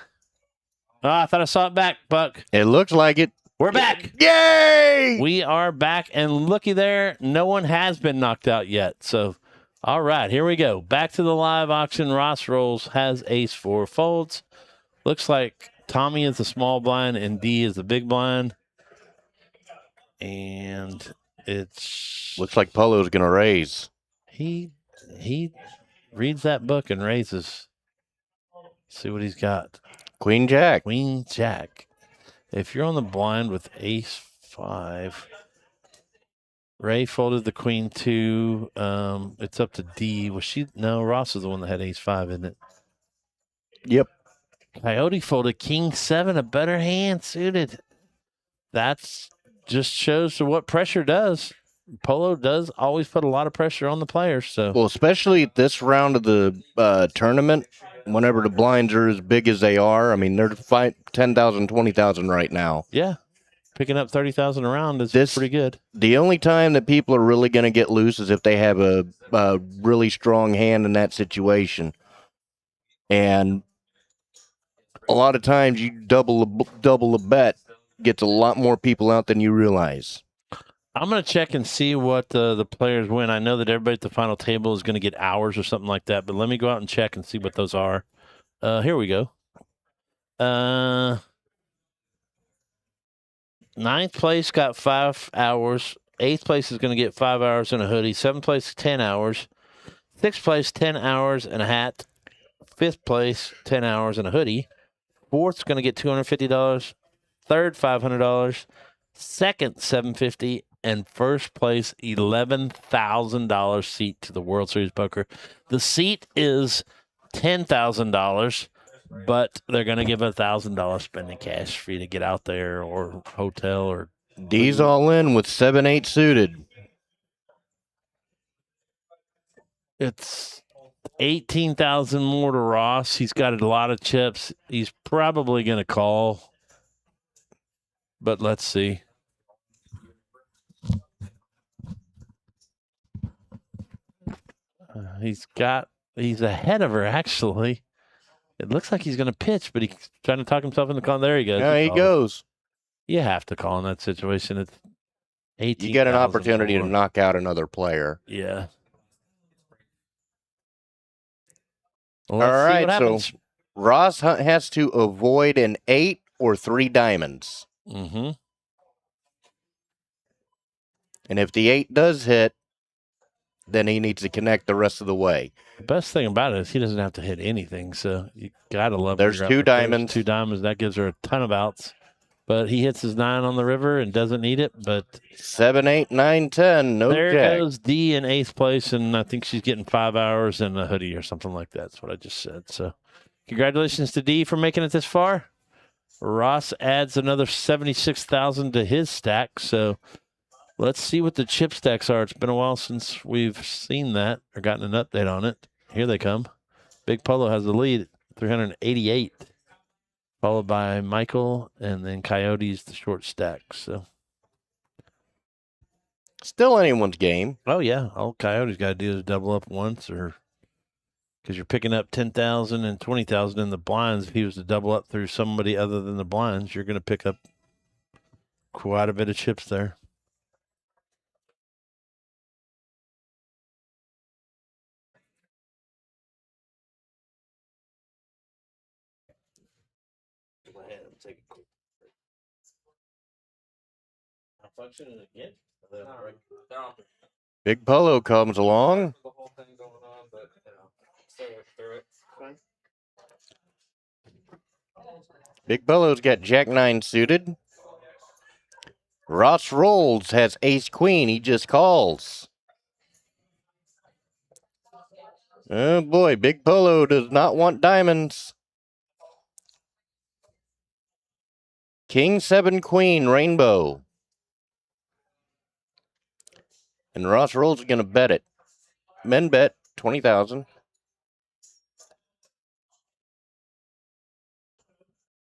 Oh, I thought I saw it back, Buck. It looks like it. We're back. Yay! We are back, and looky there, no one has been knocked out yet. So, all right, here we go. Back to the live auction. Ross rolls, has ace-4, folds. Looks like Tommy is the small blind and D is the big blind. And it's... Looks like Polo's going to raise. He reads that book and raises. See what he's got. Queen Jack. Queen Jack. If you're on the blind with ace-5, Ray folded the queen 2. It's up to D. Was she? No, Ross is the one that had ace-5, isn't it? Yep. Coyote folded king 7, a better hand suited. That's just shows to what pressure does. Polo does always put a lot of pressure on the players. So, well, especially at this round of the tournament, whenever the blinds are as big as they are. I mean, they're 10,000, 20,000 right now. Yeah. Picking up 30,000 a round is pretty good. The only time that people are really going to get loose is if they have a really strong hand in that situation. And a lot of times you double a bet gets a lot more people out than you realize. I'm going to check and see what the players win. I know that everybody at the final table is going to get hours or something like that, but let me go out and check and see what those are. Here we go. 9th place got 5 hours. 8th place is going to get 5 hours and a hoodie. 7th place, 10 hours. 6th place, 10 hours and a hat. 5th place, 10 hours and a hoodie. 4th is going to get $250. 3rd, $500. 2nd, $750. And 1st place, $11,000 seat to the World Series Poker. The seat is $10,000, but they're going to give $1,000 spending cash for you to get out there, or hotel, or D's all in with 7-8 suited. It's 18,000 more to Ross. He's got a lot of chips. He's probably going to call, but let's see. He's ahead of her, actually. It looks like he's going to pitch, but he's trying to talk himself in the call. There he goes. There he goes. You have to call in that situation. It's 18. You get an opportunity to knock out another player. Yeah. Well, all right, so Ross has to avoid an 8 or 3 diamonds. Mm-hmm. And if the 8 does hit, then he needs to connect the rest of the way. The best thing about it is he doesn't have to hit anything, so you got to love it. There's 2 diamonds. 2 diamonds. That gives her a ton of outs. But he hits his 9 on the river and doesn't need it. But 7, 8, 9, 10. No there jack. goes D in 8th place, and I think she's getting 5 hours and a hoodie or something like that. That's what I just said. So congratulations to D for making it this far. Ross adds another 76,000 to his stack. So let's see what the chip stacks are. It's been a while since we've seen that or gotten an update on it. Here they come. Big Polo has the lead, 388, followed by Michael, and then Coyote's the short stack. So Still anyone's game. oh yeah, all Coyote's got to do is double up once, or because you're picking up 10,000 and 20,000 in the blinds. If he was to double up through somebody other than the blinds, you're going to pick up quite a bit of chips there. Go ahead and take a quick malfunction again. Big Polo comes along. The whole thing going on, but still work through it. Big Polo's got Jack 9 suited. Ross rolls, has Ace Queen. He just calls. Oh boy, Big Polo does not want diamonds. King 7 Queen Rainbow. And Ross rolls is going to bet it. Men bet 20,000.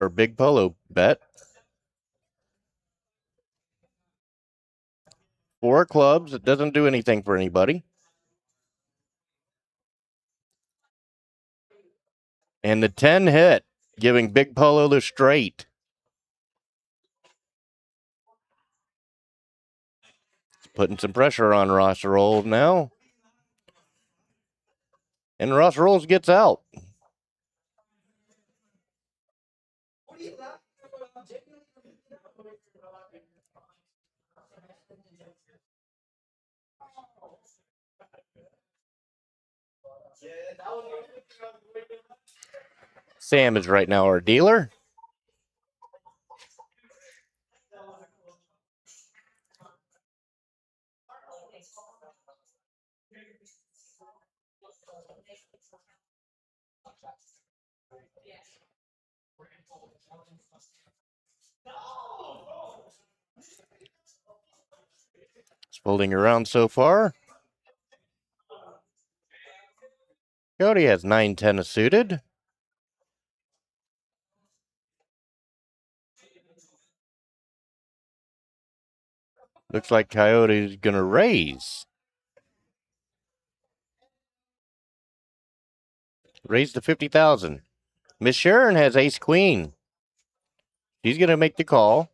Or Big Polo bet. 4 clubs. It doesn't do anything for anybody. And the 10 hit, giving Big Polo the straight. It's putting some pressure on Ross Rolls now. And Ross Rolls gets out. Sam is right now our dealer. It's folding around so far. Cody has 9-10 suited. Looks like Coyote's going to raise. Raise to 50,000. Miss Sharon has Ace Queen. She's going to make the call.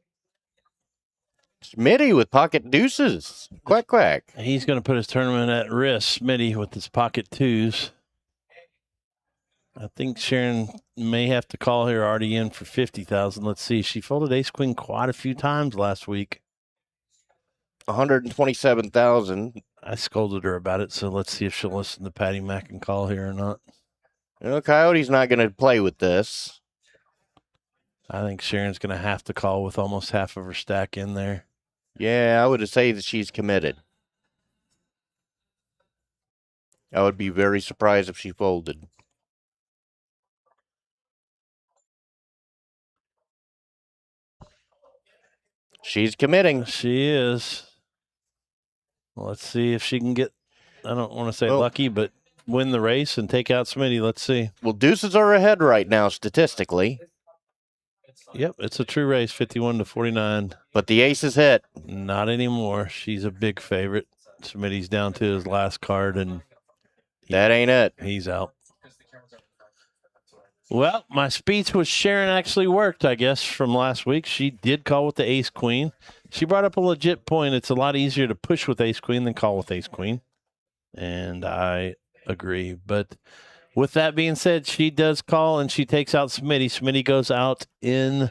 Smitty with pocket deuces. Quack, quack. He's going to put his tournament at risk, Smitty, with his pocket 2s. I think Sharon may have to call here already in for 50,000. Let's see. She folded Ace Queen quite a few times last week. 127,000. I scolded her about it, so let's see if she'll listen to Patty Mack and call here or not. You know, Coyote's not going to play with this. I think Sharon's going to have to call with almost half of her stack in there. Yeah, I would say that she's committed. I would be very surprised if she folded. She's committing. She is. Let's see if she can get, I don't want to say Well, lucky, but win the race and take out Smitty. Let's see. Well, deuces are ahead right now statistically. Yep, it's a true race, 51 to 49. But the ace is hit. Not anymore. She's a big favorite. Smitty's down to his last card, and That ain't it. he's out. Well, my speech with Sharon actually worked, I guess, from last week. She did call with the Ace Queen. She brought up a legit point. It's a lot easier to push with Ace Queen than call with Ace Queen. And I agree. But with that being said, she does call and she takes out Smitty. Smitty goes out in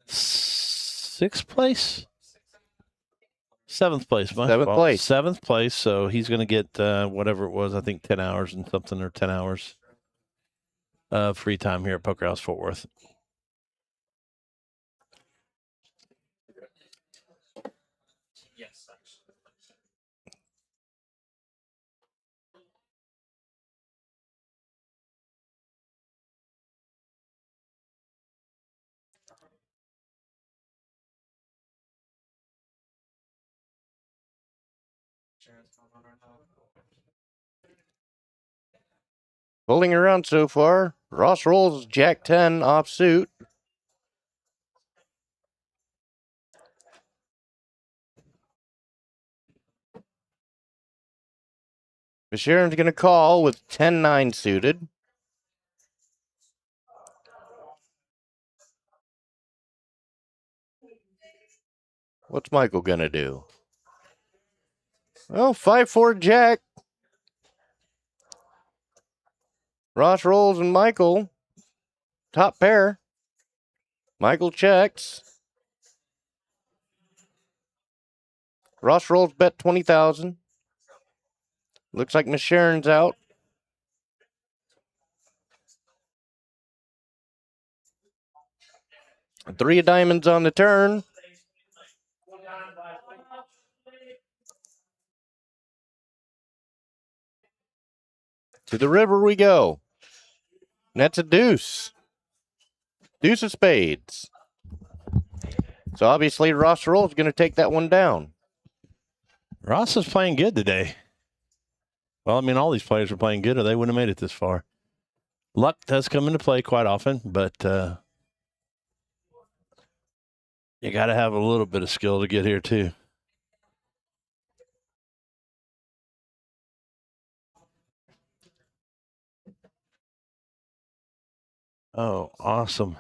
6th place? 7th place. My 7th fault. place. 7th place. So he's going to get whatever it was, I think 10 hours and something, or 10 hours of free time here at Poker House Fort Worth. Holding around so far. Ross rolls Jack 10 offsuit. Sharon's going to call with 10-9 suited. What's Michael going to do? Well, 5-4 Jack. Ross rolls and Michael. Top pair. Michael checks. Ross rolls bet 20,000. Looks like Miss Sharon's out. Three of diamonds on the turn. To the river we go. And that's a deuce. Deuce of spades. So obviously Ross Roll's going to take that one down. Ross is playing good today. Well, I mean, all these players are playing good or they wouldn't have made it this far. Luck does come into play quite often, but you got to have a little bit of skill to get here, too. Oh, awesome.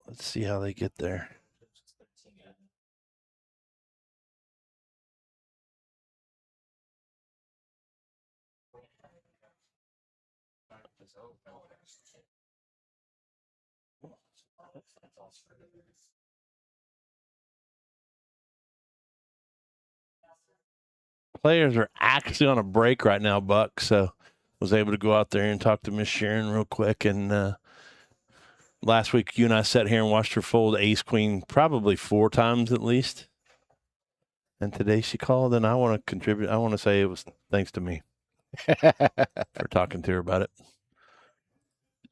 Let's see how they get there. Players are actually on a break right now, Buck, so was able to go out there and talk to Miss Sharon real quick. And last week, you and I sat here and watched her fold ace queen probably 4 times at least. And today she called, and I want to contribute. I want to say it was thanks to me for talking to her about it.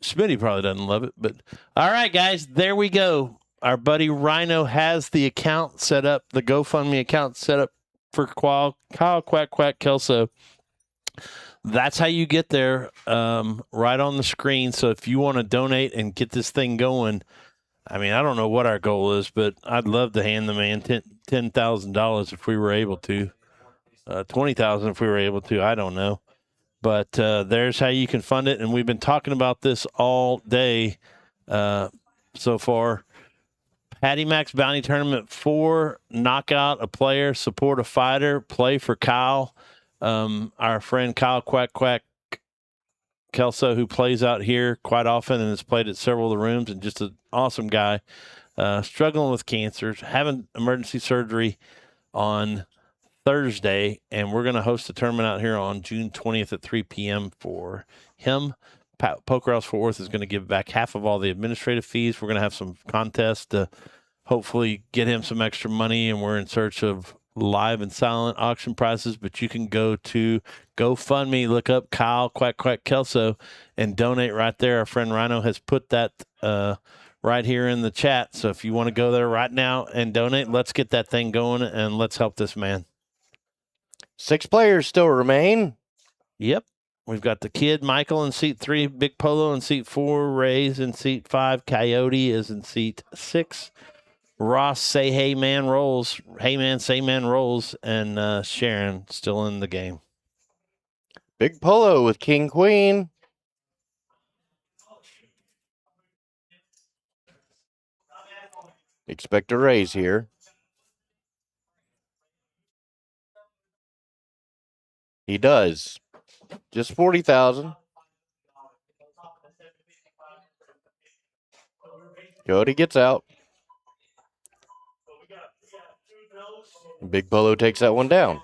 Smitty probably doesn't love it, but all right, guys, there we go. Our buddy Rhino has the account set up, the GoFundMe account set up for Kyle Quack Quack Kelso. That's how you get there, right on the screen. So if you want to donate and get this thing going, I mean, I don't know what our goal is, but I'd love to hand the man $10,000 if we were able to, $20,000 if we were able to. I don't know, but there's how you can fund it. And we've been talking about this all day so far. Patty Mac's Bounty Tournament 4, knock out a player, support a fighter, play for Kyle. Our friend Kyle Quack Quack Kelso, who plays out here quite often and has played at several of the rooms, and just an awesome guy, struggling with cancer, having emergency surgery on Thursday, and we're going to host a tournament out here on June 20th at 3 p.m. for him. Poker House Fort Worth is going to give back half of all the administrative fees. We're going to have some contests to hopefully get him some extra money, and we're in search of live and silent auction prices. But you can go to GoFundMe, look up Kyle Quack Quack Kelso, and donate right there. Our friend Rhino has put that right here in the chat. So if you want to go there right now and donate, let's get that thing going, and let's help this man. 6 players still remain. Yep. We've got the kid, Michael, in seat 3, Big Polo in seat 4, Ray's in seat 5, Coyote is in seat 6, Ross, Say Hey Man rolls, Hey Man, Say Man rolls, and Sharon still in the game. Big Polo with King Queen. Expect a raise here. He does. Just 40,000. Cody gets out. Big Polo takes that one down.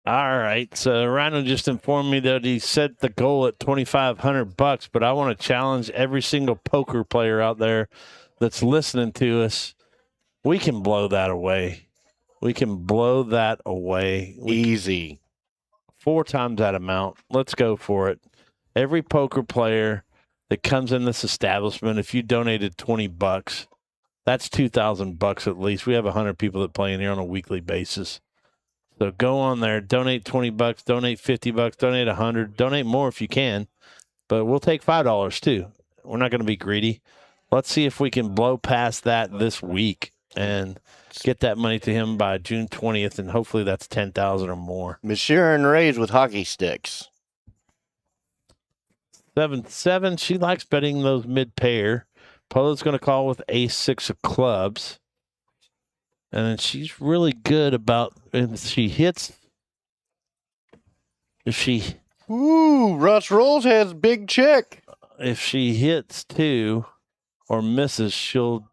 All right. So Rhino just informed me that he set the goal at $2,500, but I want to challenge every single poker player out there that's listening to us. We can blow that away. We can blow that away. Easy. 4 times that amount. Let's go for it. Every poker player that comes in this establishment, if you donated $20, that's $2,000 at least. We have 100 people that play in here on a weekly basis. So go on there, donate $20, donate $50, donate 100, donate more if you can. But we'll take $5 too. We're not going to be greedy. Let's see if we can blow past that this week and get that money to him by June 20th, and hopefully that's 10,000 or more. Miss Sharon raised with hockey sticks. 7-7. She likes betting those mid pair. Polo's going to call with ace-6 of clubs. And then she's really good about if she hits. Ooh, Russ Rolls has big check. If she hits 2 or misses, she'll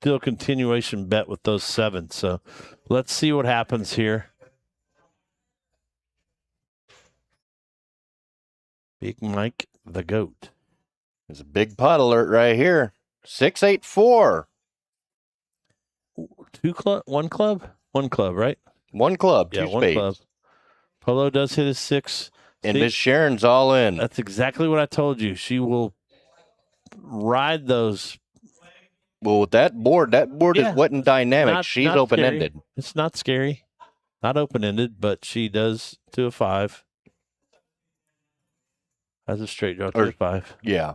still continuation bet with those 7. So let's see what happens here. Big Mike the GOAT. There's a big pot alert right here. 684. 2 club, 1 club, 1 club, right? 1 club, 2 Yeah, 1 spades. club. Polo does hit his 6. And See? Miss Sharon's all in. That's exactly what I told you. She will ride those. Well, with that board Yeah. is wet and dynamic. Not- She's not open-ended. scary. It's not scary. Not open-ended, but she does to a 5. Has a straight draw to a 5. Yeah.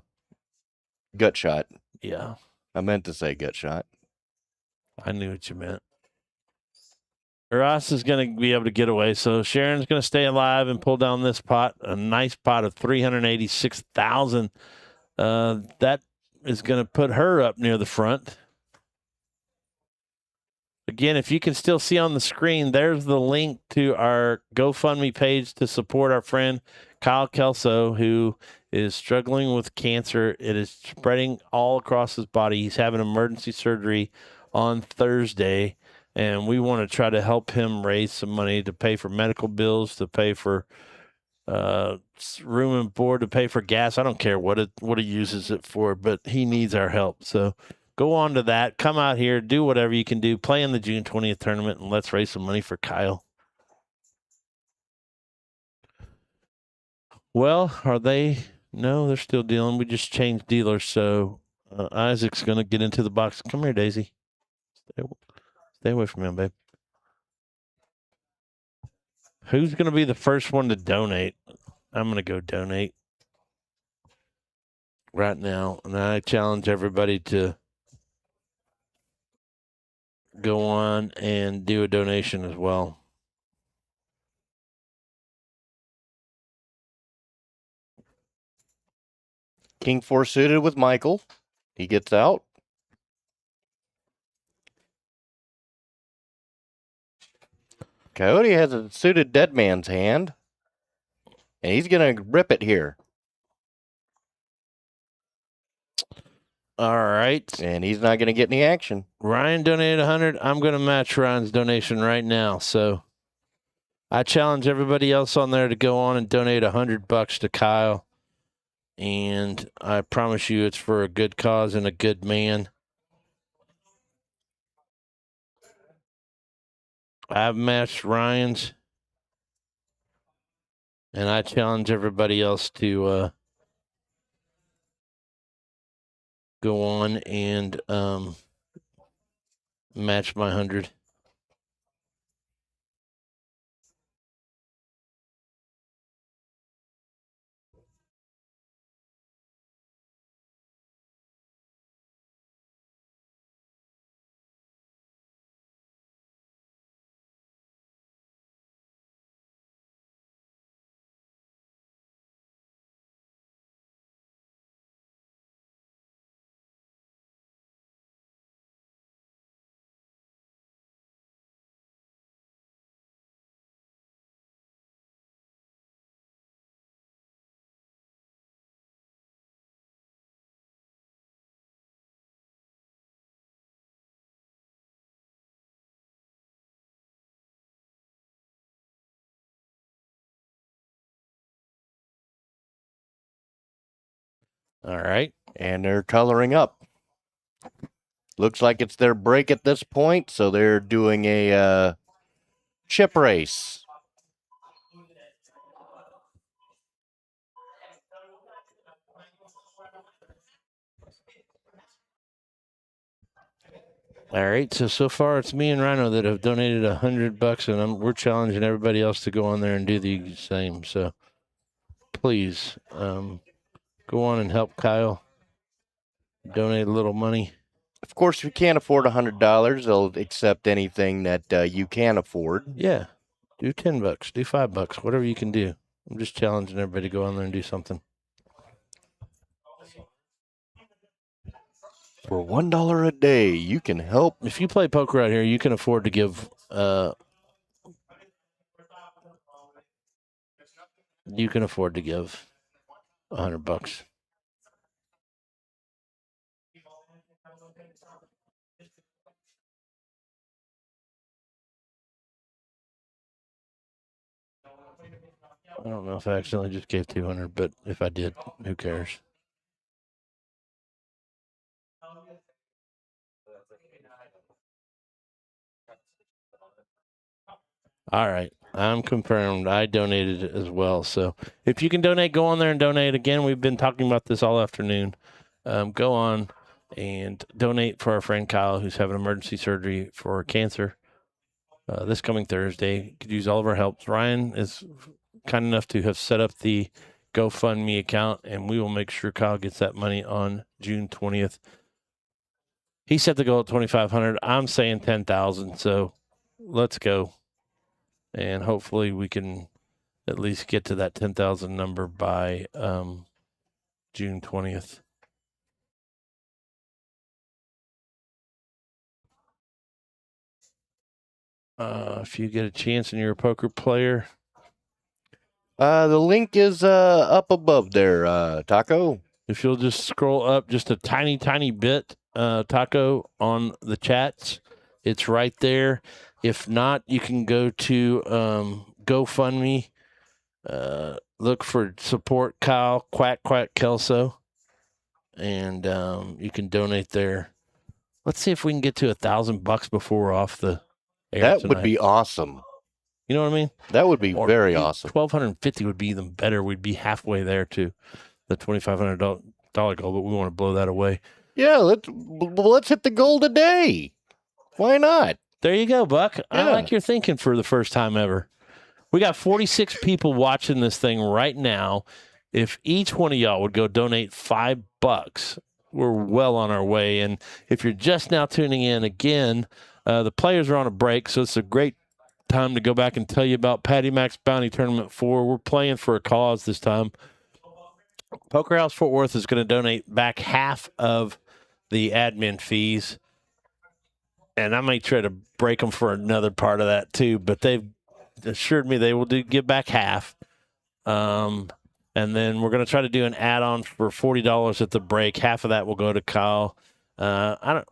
Gut shot. Yeah, I meant to say gut shot. I knew what you meant. Ross is going to be able to get away, so Sharon's going to stay alive and pull down this pot, a nice pot of 386,000. That is going to put her up near the front. Again, if you can still see on the screen, there's the link to our GoFundMe page to support our friend Kyle Kelso, who is struggling with cancer. It is spreading all across his body. He's having emergency surgery on Thursday, and we want to try to help him raise some money to pay for medical bills, to pay for room and board, to pay for gas. I don't care what he uses it for, but he needs our help. So go on to that. Come out here, do whatever you can do. Play in the June 20th tournament, and let's raise some money for Kyle. Well, are they? No, they're still dealing. We just changed dealers, so Isaac's going to get into the box. Come here, Daisy. Stay away from him, babe. Who's going to be the first one to donate? I'm going to go donate right now, and I challenge everybody to go on and do a donation as well. King 4 suited with Michael. He gets out. Coyote has a suited dead man's hand. And he's going to rip it here. All right. And he's not going to get any action. Ryan donated 100. I'm going to match Ryan's donation right now. So I challenge everybody else on there to go on and donate $100 to Kyle. And I promise you it's for a good cause and a good man. I've matched Ryan's. And I challenge everybody else to go on and match my 100. All right. And they're coloring up. Looks like it's their break at this point, so they're doing a chip race. All right. So far it's me and Rhino that have donated $100, and we're challenging everybody else to go on there and do the same. So please go on and help Kyle. Donate a little money. Of course, if you can't afford $100, they'll accept anything that you can afford. Yeah. Do $10, do $5, whatever you can do. I'm just challenging everybody to go on there and do something. For $1 a day, you can help. If you play poker out here, you can afford to give. You can afford to give $100. I don't know if I accidentally just gave 200, but if I did, who cares? All right. I'm confirmed. I donated it as well. So if you can donate, go on there and donate. Again, we've been talking about this all afternoon. Go on and donate for our friend Kyle, who's having emergency surgery for cancer this coming Thursday. Could use all of our help. Ryan is kind enough to have set up the GoFundMe account, and we will make sure Kyle gets that money on June 20th. He set the goal at 2,500. I'm saying 10,000. So let's go. And hopefully we can at least get to that 10,000 number by June 20th. If you get a chance and you're a poker player. The link is up above there, Taco. If you'll just scroll up just a tiny, tiny bit, Taco, on the chats, it's right there. If not, you can go to GoFundMe. Look for support Kyle, Quack Kelso, and you can donate there. Let's see if we can get to $1,000 before we're off the air That tonight. would be awesome. You know what I mean? That would be very awesome. 1,250 would be even better. We'd be halfway there to the $2,500 goal, but we want to blow that away. Yeah, let's hit the goal today. Why not? There you go, Buck. Yeah. I like your thinking for the first time ever. We got 46 people watching this thing right now. If each one of y'all would go donate $5, we're well on our way. And if you're just now tuning in, again, the players are on a break, so it's a great time to go back and tell you about Patty Mac's Bounty Tournament 4. We're playing for a cause this time. Poker House Fort Worth is going to donate back half of the admin fees. And I might try to break them for another part of that too, but they've assured me they will give back half. And then we're going to try to do an add-on for $40 at the break. Half of that will go to Kyle.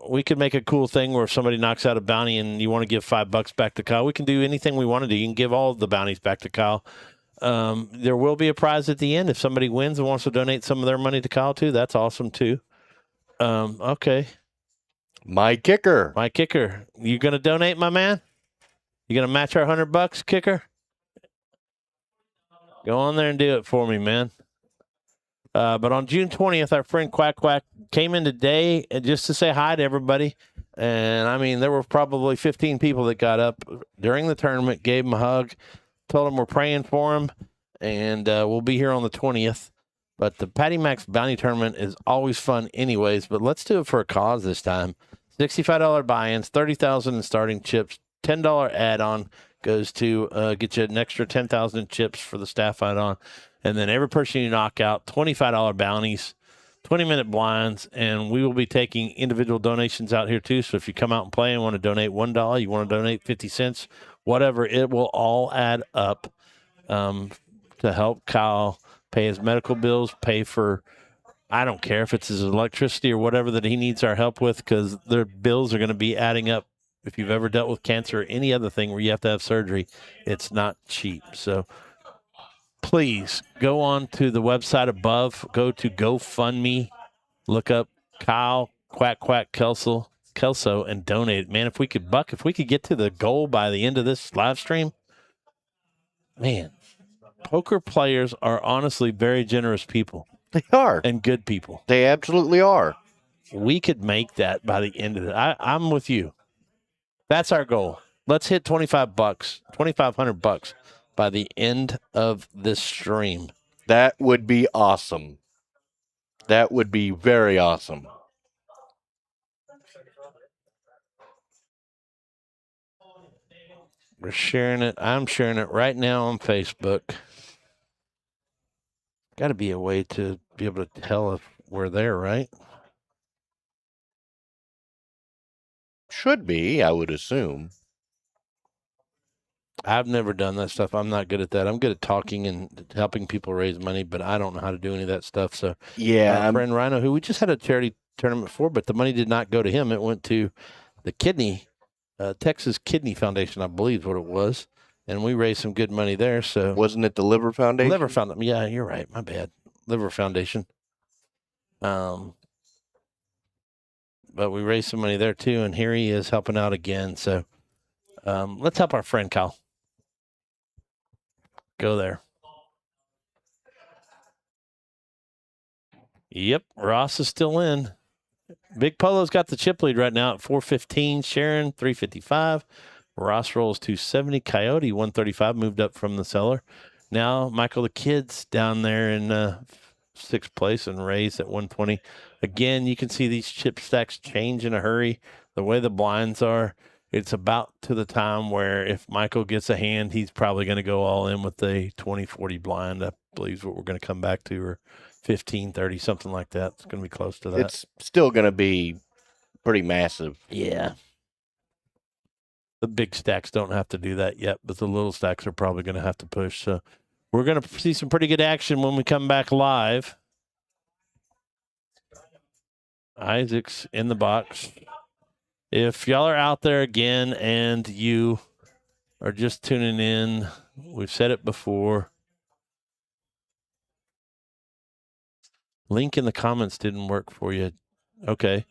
We could make a cool thing where if somebody knocks out a bounty and you want to give $5 back to Kyle, we can do anything we want to do. You can give all of the bounties back to Kyle. There will be a prize at the end. If somebody wins and wants to donate some of their money to Kyle too, that's awesome too. Okay. My kicker. You going to donate, my man? You going to match our $100, kicker? Go on there and do it for me, man. But on June 20th, our friend Quack came in today just to say hi to everybody. And, I mean, there were probably 15 people that got up during the tournament, gave him a hug, told him we're praying for him, and we'll be here on the 20th. But the Patty Mac's Bounty Tournament is always fun anyways, but let's do it for a cause this time. $65 buy-ins, $30,000 in starting chips, $10 add-on goes to get you an extra $10,000 in chips for the staff add-on. And then every person you knock out, $25 bounties, 20-minute blinds, and we will be taking individual donations out here too. So if you come out and play and want to donate $1, you want to donate 50 cents, whatever, it will all add up to help Kyle pay his medical bills, pay for, I don't care if it's his electricity or whatever that he needs our help with, because their bills are going to be adding up. If you've ever dealt with cancer or any other thing where you have to have surgery, it's not cheap. So please go on to the website above. Go to GoFundMe. Look up Kyle Quack Quack Kelso and donate. Man, if we could get to the goal by the end of this live stream, man, poker players are honestly very generous people They are. and good people. They absolutely are. We could make that by the end of it. I'm with you. That's our goal. Let's hit $25, $2,500 by the end of this stream. That would be awesome. That would be very awesome. We're sharing it. I'm sharing it right now on Facebook. Got to be a way to be able to tell if we're there, right? Should be, I would assume. I've never done that stuff. I'm not good at that. I'm good at talking and helping people raise money, but I don't know how to do any of that stuff. So, Yeah, our friend Rhino, who we just had a charity tournament for, but the money did not go to him. It went to the Texas Kidney Foundation, I believe is what it was. And we raised some good money there. So, wasn't it the Liver Foundation? Liver Foundation. Yeah, you're right. My bad. Liver Foundation. But we raised some money there too, and here he is helping out again. So, let's help our friend Kyle. Go there. Yep, Ross is still in. Big Polo's got the chip lead right now at 415. Sharon, 355. Ross rolls 270. Coyote, 135, moved up from the cellar. Now, Michael the Kid's down there in sixth place and raised at 120. Again, you can see these chip stacks change in a hurry. The way the blinds are, it's about to the time where if Michael gets a hand, he's probably going to go all in with the 20-40 blind. I believe is what we're going to come back to, or 15-30, something like that. It's going to be close to that. It's still going to be pretty massive. Yeah. The big stacks don't have to do that yet, but the little stacks are probably going to have to push. So we're going to see some pretty good action when we come back live. Isaac's in the box. If y'all are out there again and you are just tuning in, we've said it before. Link in the comments didn't work for you. Okay.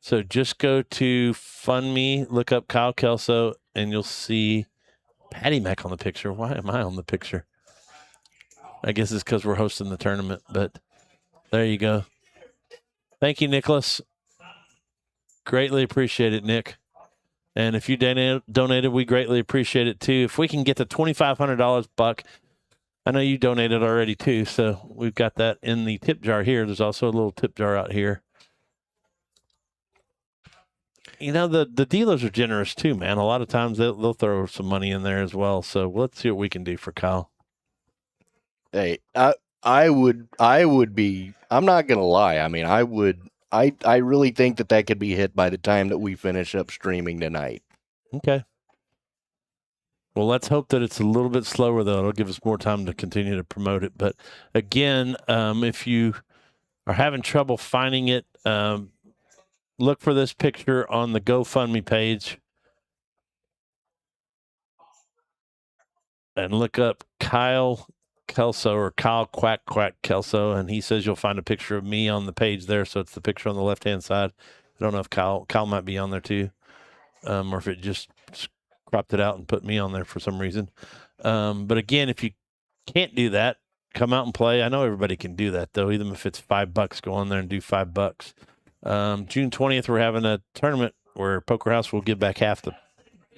So just go to FundMe, look up Kyle Kelso, and you'll see Patty Mac on the picture. Why am I on the picture? I guess it's because we're hosting the tournament, but there you go. Thank you, Nicholas. Greatly appreciate it, Nick. And if you donated, we greatly appreciate it too. If we can get the $2,500, Buck, I know you donated already too, so we've got that in the tip jar here. There's also a little tip jar out here. You know, the dealers are generous too, man. A lot of times they'll throw some money in there as well. So let's see what we can do for Kyle. Hey, I would be, I'm not going to lie. I mean, I really think that could be hit by the time that we finish up streaming tonight. Okay. Well, let's hope that it's a little bit slower, though. It'll give us more time to continue to promote it. But again, if you are having trouble finding it, look for this picture on the GoFundMe page and look up Kyle Kelso or Kyle Quack Quack Kelso, and he says you'll find a picture of me on the page there. So it's the picture on the left-hand side. I don't know if Kyle might be on there too, or if it just cropped it out and put me on there for some reason. But again, if you can't do that, come out and play. I know everybody can do that though. Even if it's $5, go on there and do $5. June 20th, we're having a tournament where Poker House will give back half the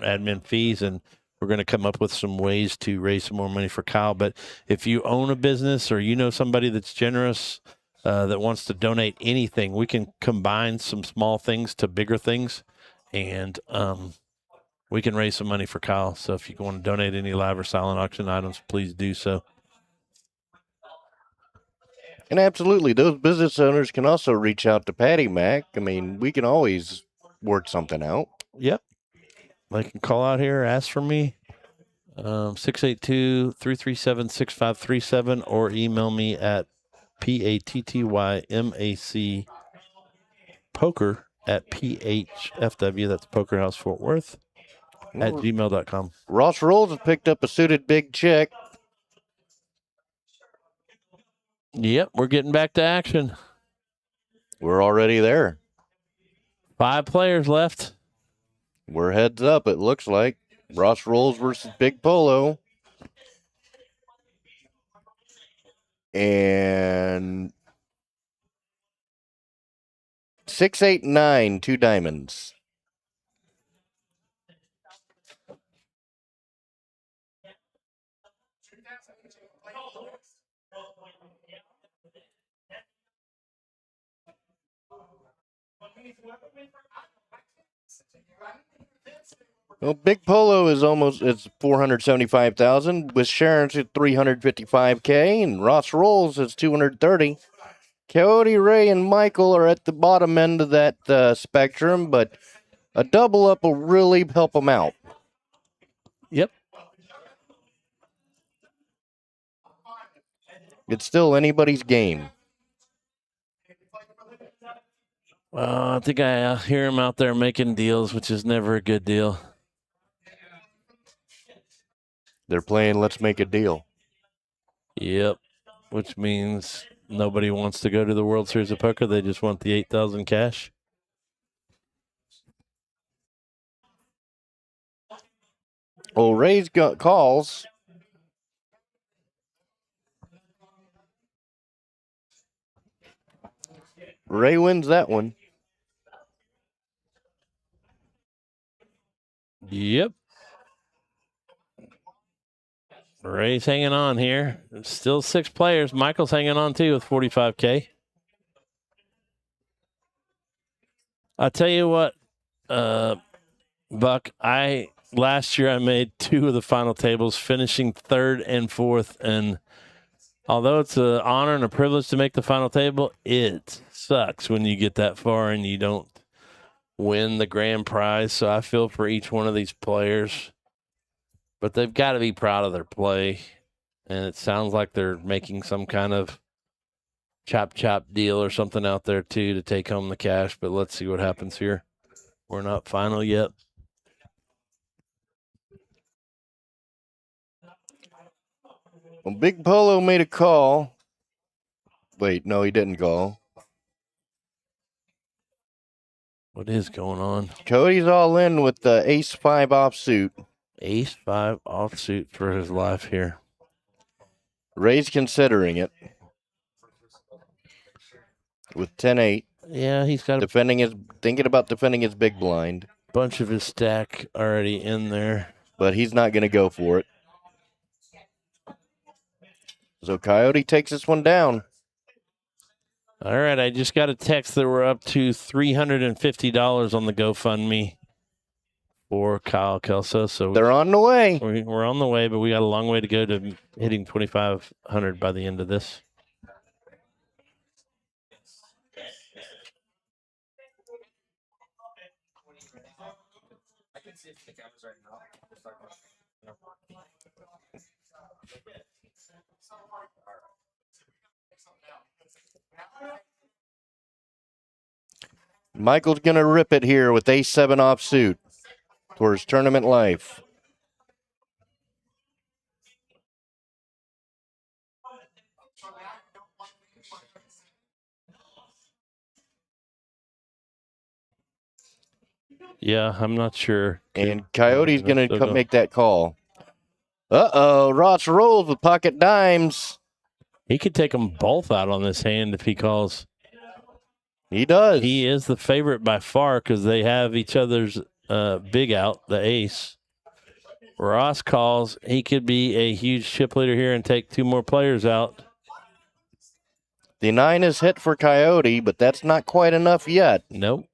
admin fees, and we're going to come up with some ways to raise some more money for Kyle. But if you own a business or you know somebody that's generous that wants to donate anything, we can combine some small things to bigger things, and we can raise some money for Kyle. So if you want to donate any live or silent auction items, please do so. And absolutely, those business owners can also reach out to Patty Mac. I mean, we can always work something out. Yep. They can call out here, ask for me, 682-337-6537, or email me at PATTYMAC poker@PHFW, that's Poker House Fort Worth, at gmail.com. Ross Rolls has picked up a suited big check. Yep, we're getting back to action. We're already there. 5 players left. We're heads up, it looks like. Ross Rolls versus Big Polo. And 6, 8, 9, 2 diamonds. Well, Big Polo is it's 475,000 with Sharon's at 355K and Ross Rolls is 230. Coyote, Ray, and Michael are at the bottom end of that spectrum, but a double up will really help them out. Yep. It's still anybody's game. I think I hear him out there making deals, which is never a good deal. They're playing Let's Make a Deal. Yep. Which means nobody wants to go to the World Series of Poker. They just want the 8,000 cash. Oh, Ray's got calls. Ray wins that one. Yep. Ray's hanging on here. Still 6 players. Michael's hanging on too with 45K. I tell you what, Buck, last year I made 2 of the final tables, finishing 3rd and 4th. And although it's an honor and a privilege to make the final table, it sucks when you get that far and you don't win the grand prize. So I feel for each one of these players. But they've got to be proud of their play. And it sounds like they're making some kind of chop deal or something out there, too, to take home the cash. But let's see what happens here. We're not final yet. Well, Big Polo made a call. Wait, no, he didn't call. What is going on? Cody's all in with the Ace-5 offsuit. Ace-5 offsuit for his life here. Ray's considering it with 10-8. Yeah, he's got thinking about defending his big blind. Bunch of his stack already in there. But he's not going to go for it. So Coyote takes this one down. All right, I just got a text that we're up to $350 on the GoFundMe for Kyle Kelso. So they're on the way. We're on the way, but we got a long way to go to hitting 2,500 by the end of this. Michael's going to rip it here with Ace-7 offsuit for his tournament life. Yeah, I'm not sure. And Coyote's going to make that call. Uh-oh, Ross rolls with pocket dimes. He could take them both out on this hand if he calls. He does. He is the favorite by far because they have each other's big out, the ace. Ross calls. He could be a huge chip leader here and take 2 more players out. The 9 is hit for Coyote, but that's not quite enough yet. Nope.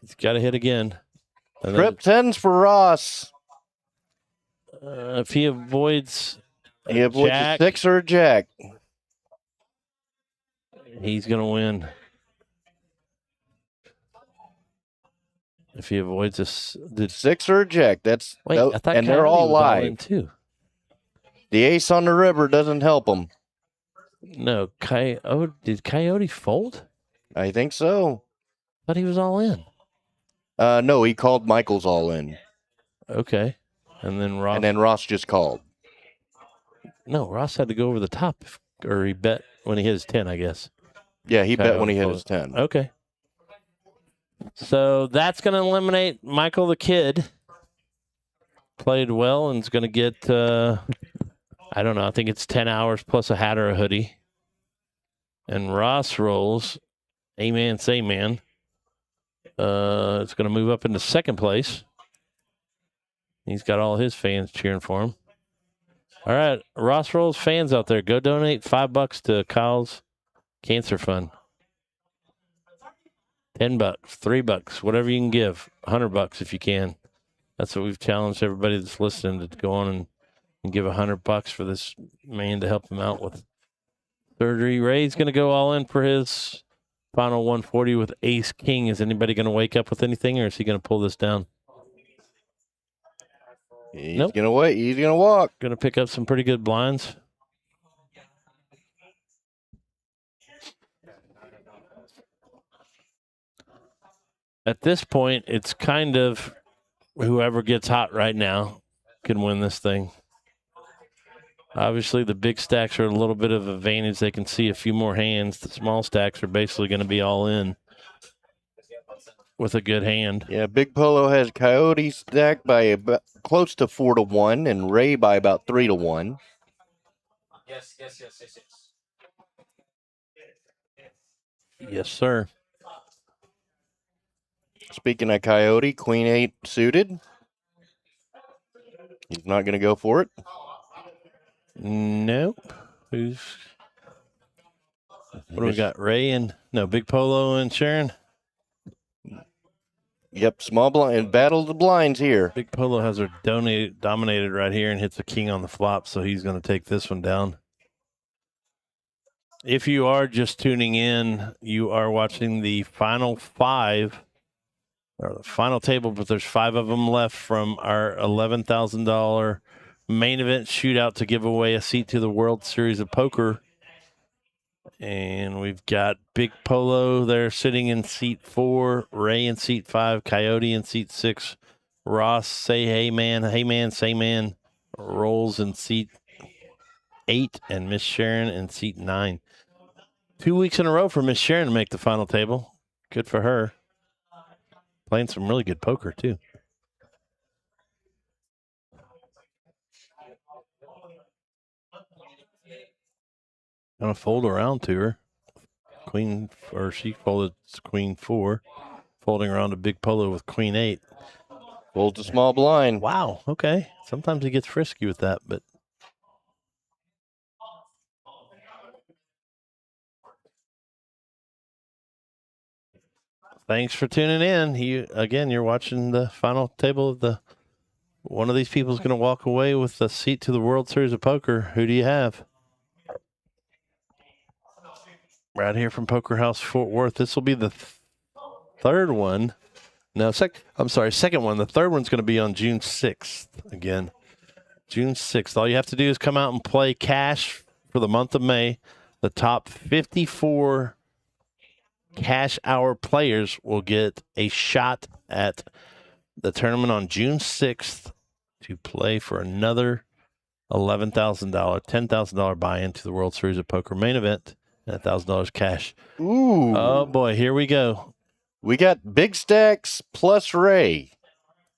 He's got to hit again. And Trip 10s for Ross. If he avoids a 6 or a jack, he's going to win. If he avoids the 6 or a jack, I thought and they're all live too. The ace on the river doesn't help him. No, did Coyote fold? I think so. Thought he was all in. No, he called Michael's all in. Okay. And then Ross. And then Ross just called. No, Ross had to go over the top if or he bet when he hit his 10, I guess. Yeah, he bet when he hit Coyote his 10. Okay. So that's going to eliminate Michael the Kid. Played well and is going to get, I don't know, I think it's 10 hours plus a hat or a hoodie. And Ross rolls, amen, say man. It's going to move up into second place. He's got all his fans cheering for him. All right, Ross rolls fans out there, go donate $5 to Kyle's Cancer Fund. $10, $3, whatever you can give. $100 if you can. That's what we've challenged everybody that's listening to go on and give $100 for this man to help him out with surgery. Ray's going to go all in for his final 140 with Ace King. Is anybody going to wake up with anything, or is he going to pull this down? He's Nope. going to wait. He's going to walk. Going to pick up some pretty good blinds. At this point, it's kind of whoever gets hot right now can win this thing. Obviously, the big stacks are a little bit of advantage. They can see a few more hands. The small stacks are basically going to be all in with a good hand. Yeah, Big Polo has Coyote stacked by about close to 4-1 and Ray by about 3-1. Yes. Yes, sir. Speaking of Coyote, Queen 8 suited. He's not going to go for it. Nope. What do we got? Ray and Big Polo and Sharon. Yep, small blind. Battle of the blinds here. Big Polo has her dominated right here and hits a king on the flop, so he's going to take this one down. If you are just tuning in, you are watching the final five, or the final table, but there's 5 of them left from our $11,000 main event shootout to give away a seat to the World Series of Poker. And we've got Big Polo there sitting in seat 4, Ray in seat 5, Coyote in seat 6, Ross, say hey man, say man, rolls in seat 8, and Miss Sharon in seat 9. 2 weeks in a row for Miss Sharon to make the final table. Good for her. Playing some really good poker, too. Gonna fold around to her. She folded Queen 4, folding around to Big Polo with Queen 8. Folds a small blind. Wow, okay. Sometimes he gets frisky with that, but thanks for tuning in. You're watching the final table of one of these people is going to walk away with a seat to the World Series of Poker. Who do you have? Right here from Poker House Fort Worth. This will be the third one. No, second one. The third one's going to be on June 6th again. June 6th. All you have to do is come out and play cash for the month of May. The top 54 cash hour players will get a shot at the tournament on June 6th to play for another $11,000, $10,000 buy-in to the World Series of Poker main event and $1,000 cash. Ooh. Oh, boy. Here we go. We got big stacks plus Ray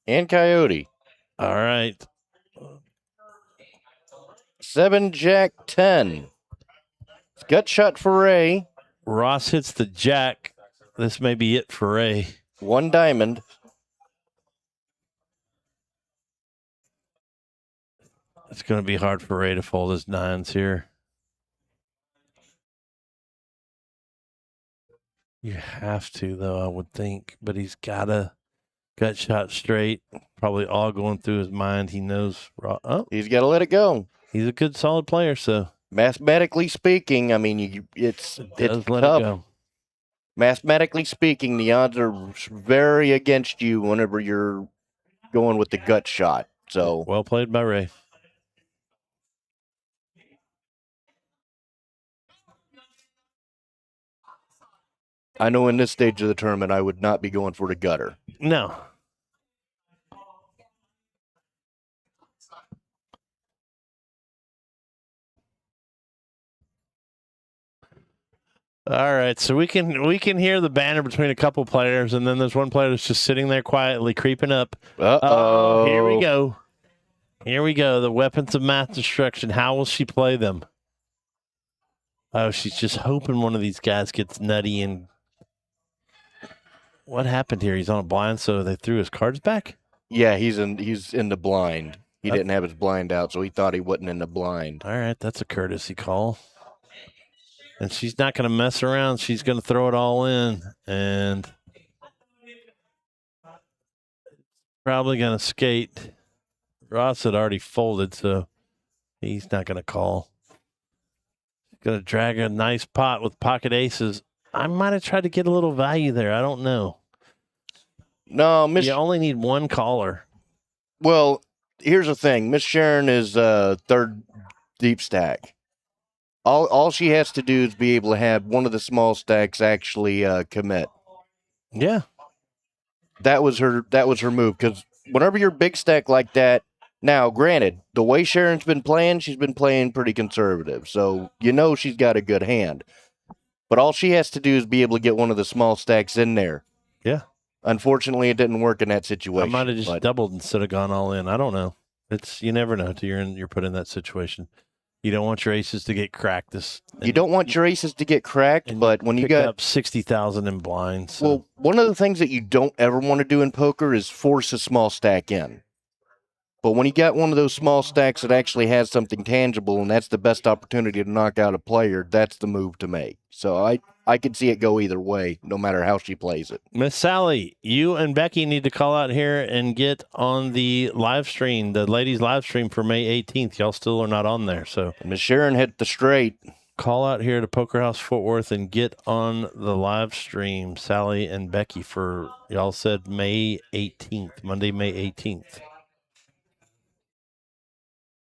and Coyote. All right. 7 Jack 10. Gut shot for Ray. Ross hits the jack. This may be it for Ray. 1 diamond. It's going to be hard for Ray to fold his 9s here. You have to, though, I would think. But he's got a gut shot straight. Probably all going through his mind. He knows. He's got to let it go. He's a good, solid player, so. Mathematically speaking, I mean, it's let tough. it go. Mathematically speaking, the odds are very against you whenever you're going with the gut shot. So well played by Ray. I know in this stage of the tournament, I would not be going for the gutter. No. All right, so we can hear the banter between a couple players, and then there's one player that's just sitting there quietly creeping up. Uh-oh. Here we go. Here we go. The weapons of math destruction. How will she play them? Oh, she's just hoping one of these guys gets nutty. And what happened here? He's on a blind, so they threw his cards back? Yeah, he's in the blind. He didn't have his blind out, so he thought he wasn't in the blind. All right, that's a courtesy call. And she's not going to mess around. She's going to throw it all in. And probably going to skate. Ross had already folded, so he's not going to call. Going to drag a nice pot with pocket aces. I might have tried to get a little value there. I don't know. No, You only need one caller. Well, here's the thing. Miss Sharon is third deep stack. All she has to do is be able to have one of the small stacks actually commit. Yeah. That was her move, because whenever you're big stack like that, now granted, the way Sharon's been playing, she's been playing pretty conservative. So she's got a good hand. But all she has to do is be able to get one of the small stacks in there. Yeah. Unfortunately, it didn't work in that situation. I might have just doubled instead of gone all in. I don't know. You never know until you're put in that situation. You don't want your aces to get cracked. You don't want your aces to get cracked, but when you got up 60,000 in blinds. So. Well, one of the things that you don't ever want to do in poker is force a small stack in. But when you got one of those small stacks that actually has something tangible, and that's the best opportunity to knock out a player, that's the move to make. So I could see it go either way, no matter how she plays it. Miss Sally, you and Becky need to call out here and get on the live stream, the ladies' live stream for May 18th. Y'all still are not on there. So Miss Sharon hit the straight. Call out here to Poker House Fort Worth and get on the live stream, Sally and Becky, for y'all said May 18th, Monday, May 18th.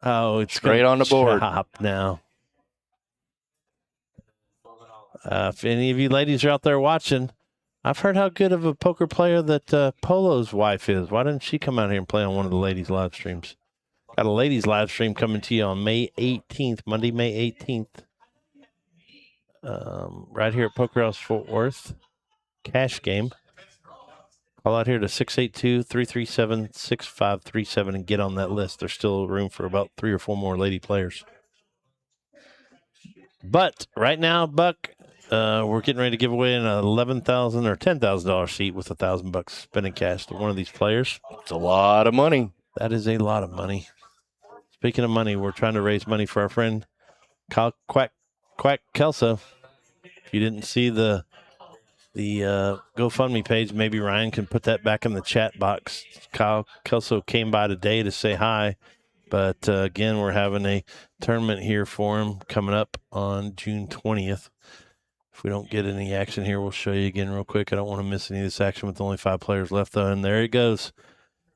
Oh, it's straight on the board now. If any of you ladies are out there watching, I've heard how good of a poker player that Polo's wife is. Why didn't she come out here and play on one of the ladies' live streams? Got a ladies' live stream coming to you on May 18th, Monday, May 18th. Right here at Poker House Fort Worth. Cash game. Call out here to 682-337-6537 and get on that list. There's still room for about 3 or 4 more lady players. But right now, Buck, we're getting ready to give away an $11,000 or $10,000 seat with $1,000 spending cash to one of these players. It's a lot of money. That is a lot of money. Speaking of money, we're trying to raise money for our friend Kyle Quack Kelso. If you didn't see the GoFundMe page, maybe Ryan can put that back in the chat box. Kyle Kelso came by today to say hi. But again, we're having a tournament here for him coming up on June 20th. If we don't get any action here, we'll show you again real quick. I don't want to miss any of this action with only 5 players left, though. And there he goes.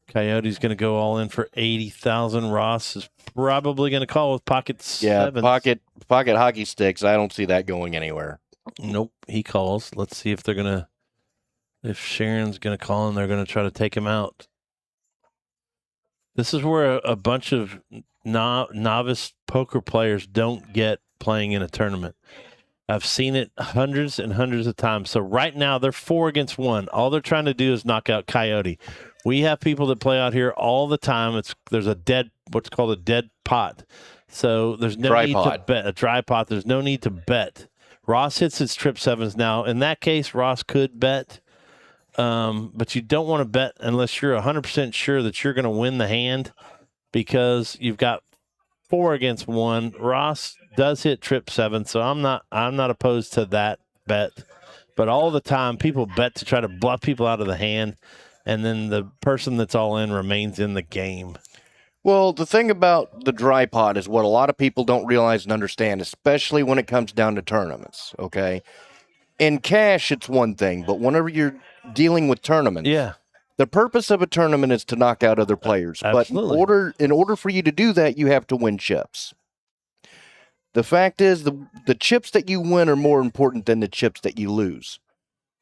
Coyote's going to go all in for 80,000. Ross is probably going to call with pocket sevens. Pocket hockey sticks. I don't see that going anywhere. Nope, he calls. Let's see if if Sharon's going to call and they're going to try to take him out. This is where a bunch of novice poker players don't get playing in a tournament. I've seen it hundreds and hundreds of times. So right now they're 4 against 1. All they're trying to do is knock out Coyote. We have people that play out here all the time. There's what's called a dead pot. So there's no need to bet. A dry pot. There's no need to bet. Ross hits his trip sevens now. In that case, Ross could bet. But you don't want to bet unless you're 100% sure that you're going to win the hand, because you've got 4 against 1. Ross does hit trip 7, so I'm not opposed to that bet. But all the time, people bet to try to bluff people out of the hand, and then the person that's all in remains in the game. Well, the thing about the dry pot is what a lot of people don't realize and understand, especially when it comes down to tournaments, okay? In cash, it's one thing, but whenever you're dealing with tournaments, the purpose of a tournament is to knock out other players. Absolutely. But in order for you to do that, you have to win chips. The fact is, the chips that you win are more important than the chips that you lose.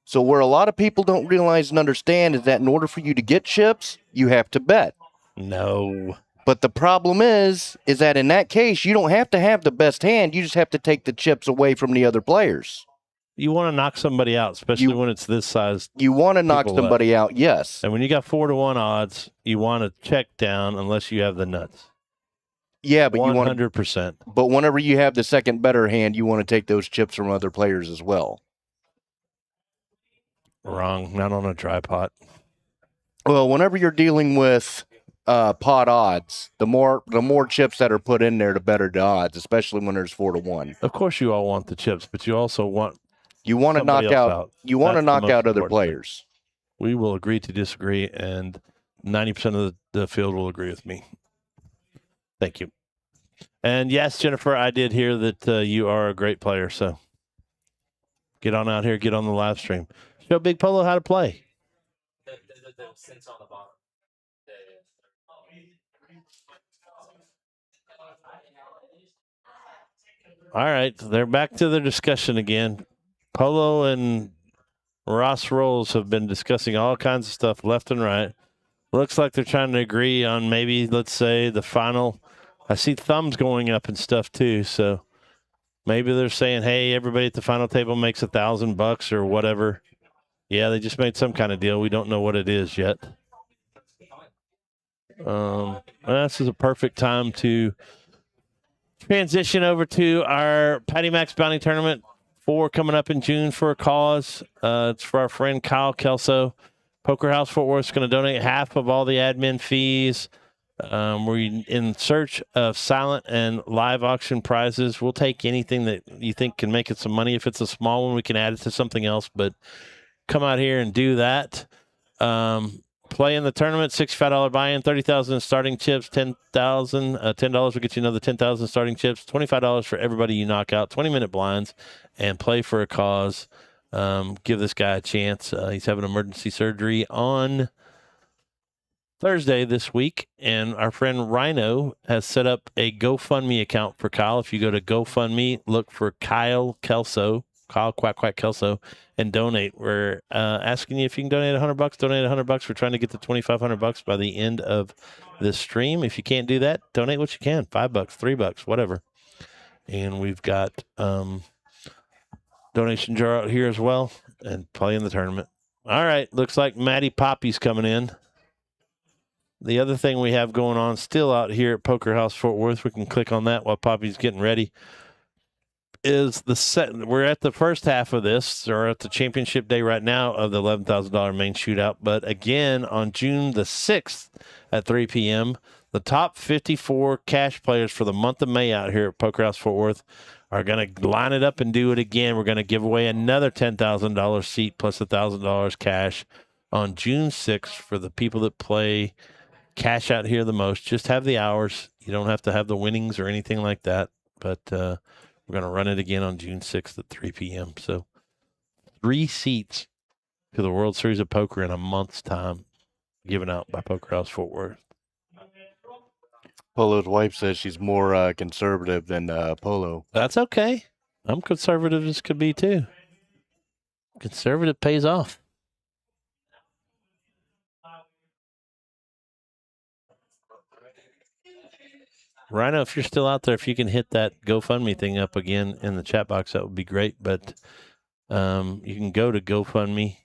So where a lot of people don't realize and understand is that in order for you to get chips, you have to bet. No. But the problem is that in that case, you don't have to have the best hand. You just have to take the chips away from the other players. You want to knock somebody out, especially when it's this size. You want to knock people somebody out, yes. And when you got 4-1 odds, you want to check down unless you have the nuts. Yeah, but 100%. But whenever you have the second better hand, you want to take those chips from other players as well. Wrong. Not on a dry pot. Well, whenever you're dealing with pot odds, the more chips that are put in there, the better the odds, especially when there's 4-1. Of course, you all want the chips, but you also want to knock out. You want to knock out other players. We will agree to disagree, and 90% of the field will agree with me. Thank you. And yes, Jennifer, I did hear that you are a great player. So get on out here, get on the live stream. Show Big Polo how to play. The sense on the bottom. All right, they're back to their discussion again. Polo and Ross Rolls have been discussing all kinds of stuff left and right. Looks like they're trying to agree on maybe, let's say, the final. I see thumbs going up and stuff too, so maybe they're saying, hey, everybody at the final table makes $1,000 or whatever. Yeah, they just made some kind of deal. We don't know what it is yet. This is a perfect time to transition over to our Patty Max Bounty Tournament 4 coming up in June for a cause. It's for our friend Kyle Kelso. Poker House Fort Worth is going to donate half of all the admin fees. We're in search of silent and live auction prizes. We'll take anything that you think can make it some money. If it's a small one, we can add it to something else. But come out here and do that. Play in the tournament, $65 buy-in, $30,000 starting chips, $10,000. $10 will get you another $10,000 starting chips, $25 for everybody you knock out, 20-minute blinds, and play for a cause. Give this guy a chance. He's having emergency surgery on Thursday this week, and our friend Rhino has set up a GoFundMe account for Kyle. If you go to GoFundMe, look for Kyle Kelso, Kyle Quack Quack Kelso, and donate. We're asking you if you can donate $100. Donate $100. We're trying to get to $2,500 by the end of this stream. If you can't do that, donate what you can. $5, $3, whatever. And we've got donation jar out here as well, and play in the tournament. All right, looks like Maddie Poppy's coming in. The other thing we have going on still out here at Poker House Fort Worth, we can click on that while Poppy's getting ready, is we're at the first half of this, or at the championship day right now of the $11,000 main shootout. But again, on June the 6th at 3 p.m., the top 54 cash players for the month of May out here at Poker House Fort Worth are going to line it up and do it again. We're going to give away another $10,000 seat plus $1,000 cash on June 6th for the people that play cash out here the most. Just have the hours. You don't have to have the winnings or anything like that. But we're going to run it again on June 6th at 3 p.m. So 3 seats to the World Series of Poker in a month's time given out by Poker House Fort Worth. Polo's wife says she's more conservative than Polo. That's okay. I'm conservative as could be too. Conservative pays off. Rhino, if you're still out there, if you can hit that GoFundMe thing up again in the chat box, that would be great. But you can go to GoFundMe.com,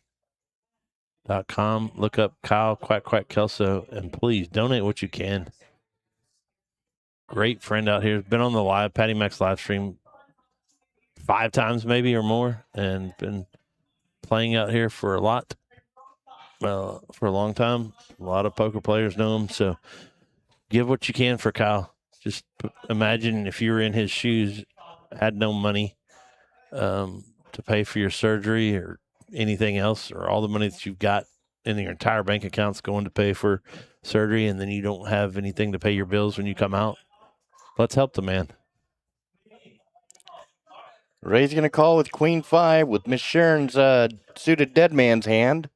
look up Kyle Quack Quack Kelso, and please donate what you can. Great friend out here. Been on the Patty Max live stream 5 times maybe or more, and been playing out here for a lot. Well, for a long time. A lot of poker players know him. So give what you can for Kyle. Just imagine if you were in his shoes, had no money to pay for your surgery or anything else, or all the money that you've got in your entire bank account's going to pay for surgery, and then you don't have anything to pay your bills when you come out. Let's help the man. Ray's going to call with Queen 5 with Miss Sharon's suited dead man's hand.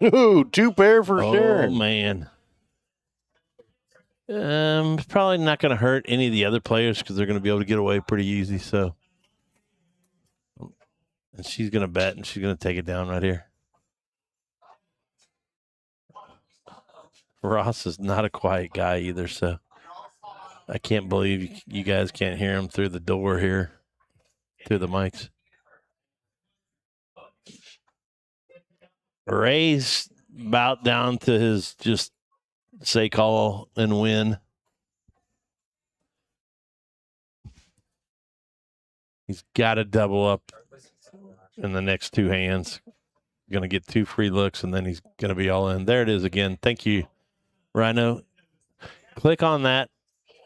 Ooh, 2 pair for Sharon. Oh, man. It's probably not going to hurt any of the other players because they're going to be able to get away pretty easy. So, and she's going to bet, and she's going to take it down right here. Ross is not a quiet guy either, so I can't believe you guys can't hear him through the door here, through the mics. Ray's about down to his just say call and win. He's got to double up in the next two hands. Going to get 2 free looks, and then he's going to be all in. There it is again. Thank you, Rhino. Click on that.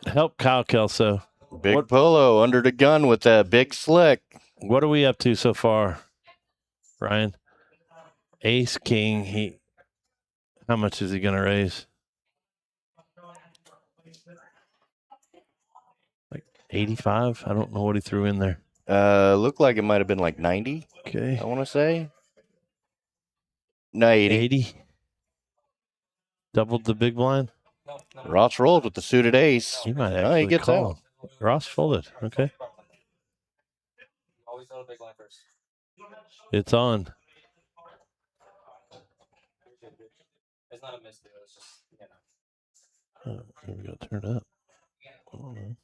Help Kyle Kelso. Big Polo under the gun with that big slick. What are we up to so far, Ryan? Ace, King. How much is he going to raise? Like 85? I don't know what he threw in there. Looked like it might have been like 90. Okay. I want to say. No, 80. 80. Doubled the big blind. Ross rolls with the suited ace. He might Oh, actually he gets call. out. Ross folded. Okay. Always on a big line first. It's on. It's not a miss, dude. It's just, you know. Oh, here we go. Turn up. I don't know.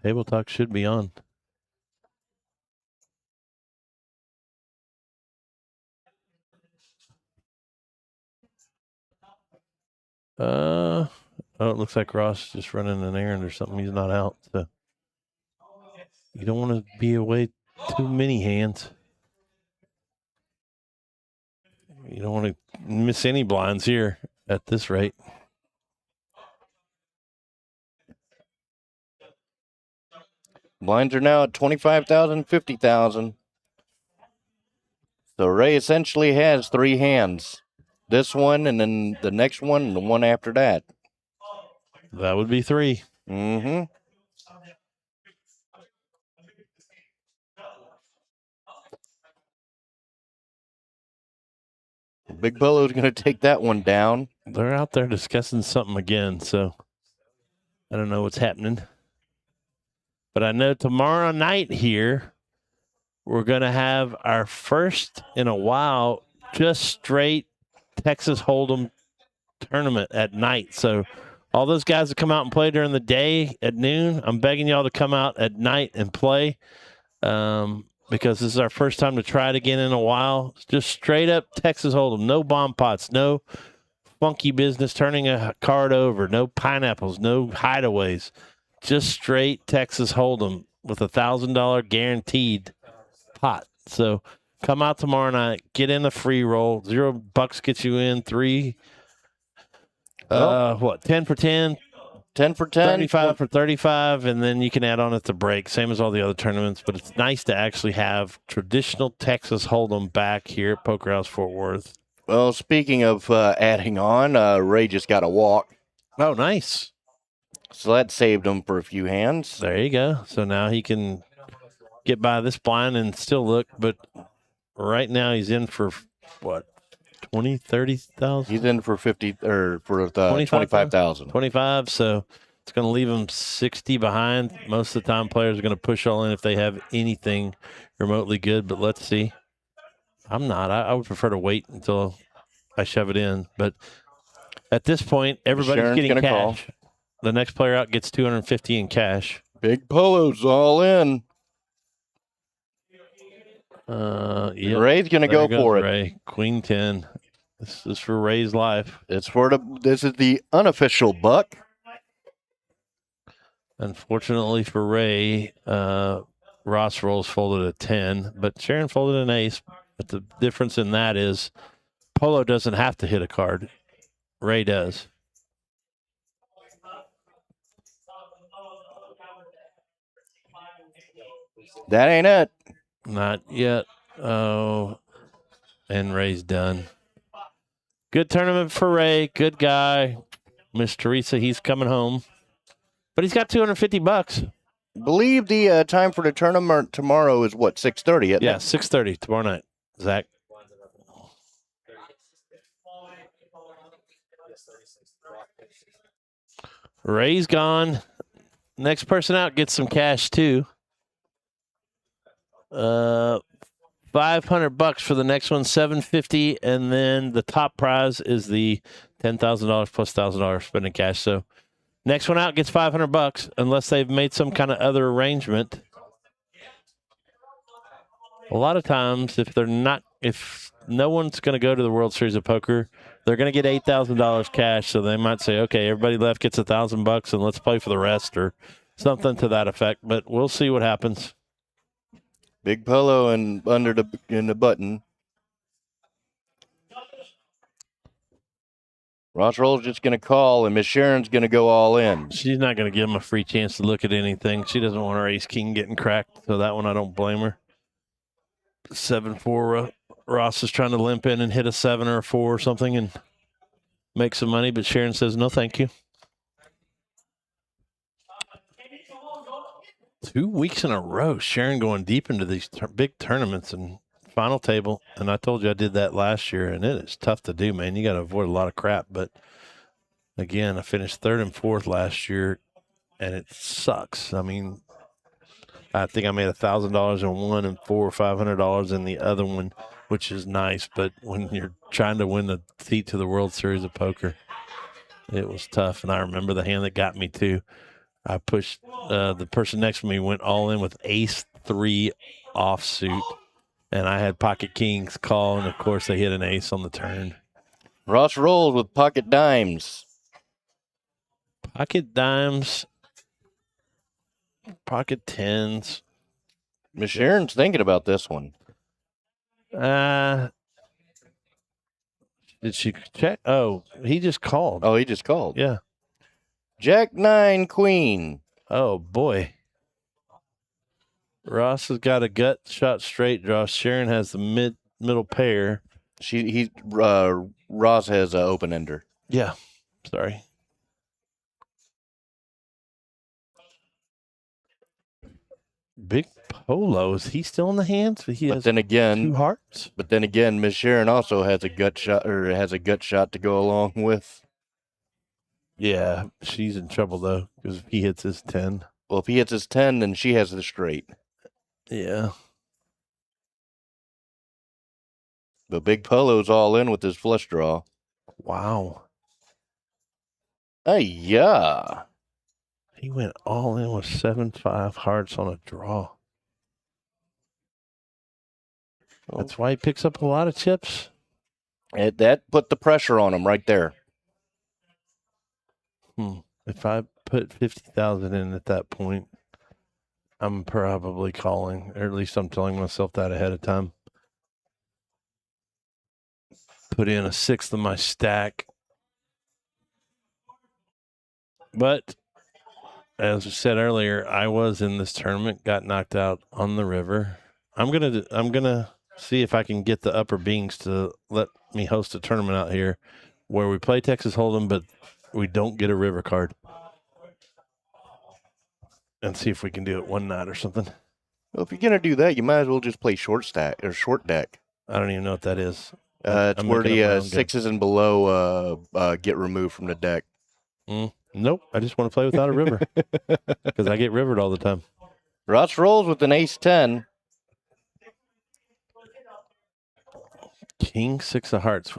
Table talk should be on. Oh, it looks like Ross just running an errand or something. He's not out, so you don't want to be away too many hands. You don't want to miss any blinds here at this rate. Blinds are now at 25,000, 50,000. So Ray essentially has 3 hands. This one, and then the next one, and the one after that. That would be 3. Mm-hmm. Big Polo's going to take that one down. They're out there discussing something again, so I don't know what's happening. But I know tomorrow night here, we're going to have our first in a while just straight Texas Hold'em tournament at night. So all those guys that come out and play during the day at noon, I'm begging y'all to come out at night and play because this is our first time to try it again in a while. It's just straight up Texas Hold'em. No bomb pots, no funky business turning a card over, no pineapples, no hideaways. Just straight Texas Hold'em with $1,000 guaranteed pot. So come out tomorrow night, get in the free roll. $0 gets you in 3. What? 10 for 10, 10 for 10. 35 for 35, and then you can add on at the break, same as all the other tournaments. But it's nice to actually have traditional Texas Hold'em back here at Poker House Fort Worth. Well, speaking of adding on, Ray just got a walk. Oh, nice. So that saved him for a few hands. There you go. So now he can get by this blind and still look, but right now he's in for what, 20, 30,000? He's in for 50 or for 25,000. 25. So it's going to leave him 60 behind. Most of the time, players are going to push all in if they have anything remotely good. But let's see. I'm not. I would prefer to wait until I shove it in. But at this point, everybody's Sharon's getting gonna cash. call. The next player out gets 250 in cash. Big Polo's all in. Yep. Ray's gonna go for it. Ray. Queen 10. This is for Ray's life. This is the unofficial buck. Unfortunately for Ray, Ross rolls folded a 10, but Sharon folded an ace. But the difference in that is Polo doesn't have to hit a card. Ray does. That ain't it. Not yet. Oh, and Ray's done. Good tournament for Ray. Good guy. Miss Teresa, he's coming home. But he's got $250. Believe the time for the tournament tomorrow is what, 6:30? Yeah, 6:30 tomorrow night. Zach. Ray's gone. Next person out gets some cash too. $500 for the next one, $750, and then the top prize is the $10,000 plus $1,000 spending cash. So next one out gets $500 unless they've made some kind of other arrangement. A lot of times, if no one's going to go to the World Series of Poker, they're going to get $8,000 cash. So they might say, okay, everybody left gets $1,000 and let's play for the rest or something to that effect. But we'll see what happens. Big Polo and in the button. Ross Roll's just going to call, and Miss Sharon's going to go all in. She's not going to give him a free chance to look at anything. She doesn't want her ace king getting cracked. So that one, I don't blame her. 7-4. Ross is trying to limp in and hit a 7 or a 4 or something and make some money, but Sharon says, no, thank you. 2 weeks in a row, Sharon going deep into these big tournaments and final table. And I told you I did that last year, and it is tough to do, man. You got to avoid a lot of crap. But again, I finished 3rd and 4th last year, and it sucks. I mean, I think I made $1,000 in one and $400 or $500 in the other one, which is nice. But when you're trying to win the seat to the World Series of Poker, it was tough. And I remember the hand that got me too. I pushed the person next to me went all in with ace 3 offsuit, and I had pocket kings call, and of course they hit an ace on the turn. Ross rolls with pocket dimes. Pocket dimes, pocket tens. Miss Sharon's thinking about this one. Did she check? Oh, he just called. Oh, he just called. Yeah. Jack 9 queen. Oh boy. Ross has got a gut shot straight draw. Sharon has the middle pair. Ross has an open ender. Yeah. Sorry. Big Polo, is he still in the hands? He has 2 hearts. But then again, Miss Sharon also has a gut shot to go along with. Yeah, she's in trouble though because if he hits his 10. Well, if he hits his 10, then she has the straight. Yeah. But Big Polo's all in with his flush draw. Wow. Yeah. He went all in with 7-5 hearts on a draw. Oh. That's why he picks up a lot of chips. That put the pressure on him right there. If I put 50,000 in at that point, I'm probably calling, or at least I'm telling myself that ahead of time. Put in a 1/6 of my stack. But as I said earlier, I was in this tournament, got knocked out on the river. I'm gonna see if I can get the Upper Beings to let me host a tournament out here where we play Texas Hold'em, but we don't get a river card. And see if we can do it one night or something. Well, if you're gonna do that, you might as well just play short deck. I don't even know what that is. It's where the 6s and below get removed from the deck. Nope. I just want to play without a river because I get rivered all the time. Ross rolls with an ace 10. King 6 of hearts.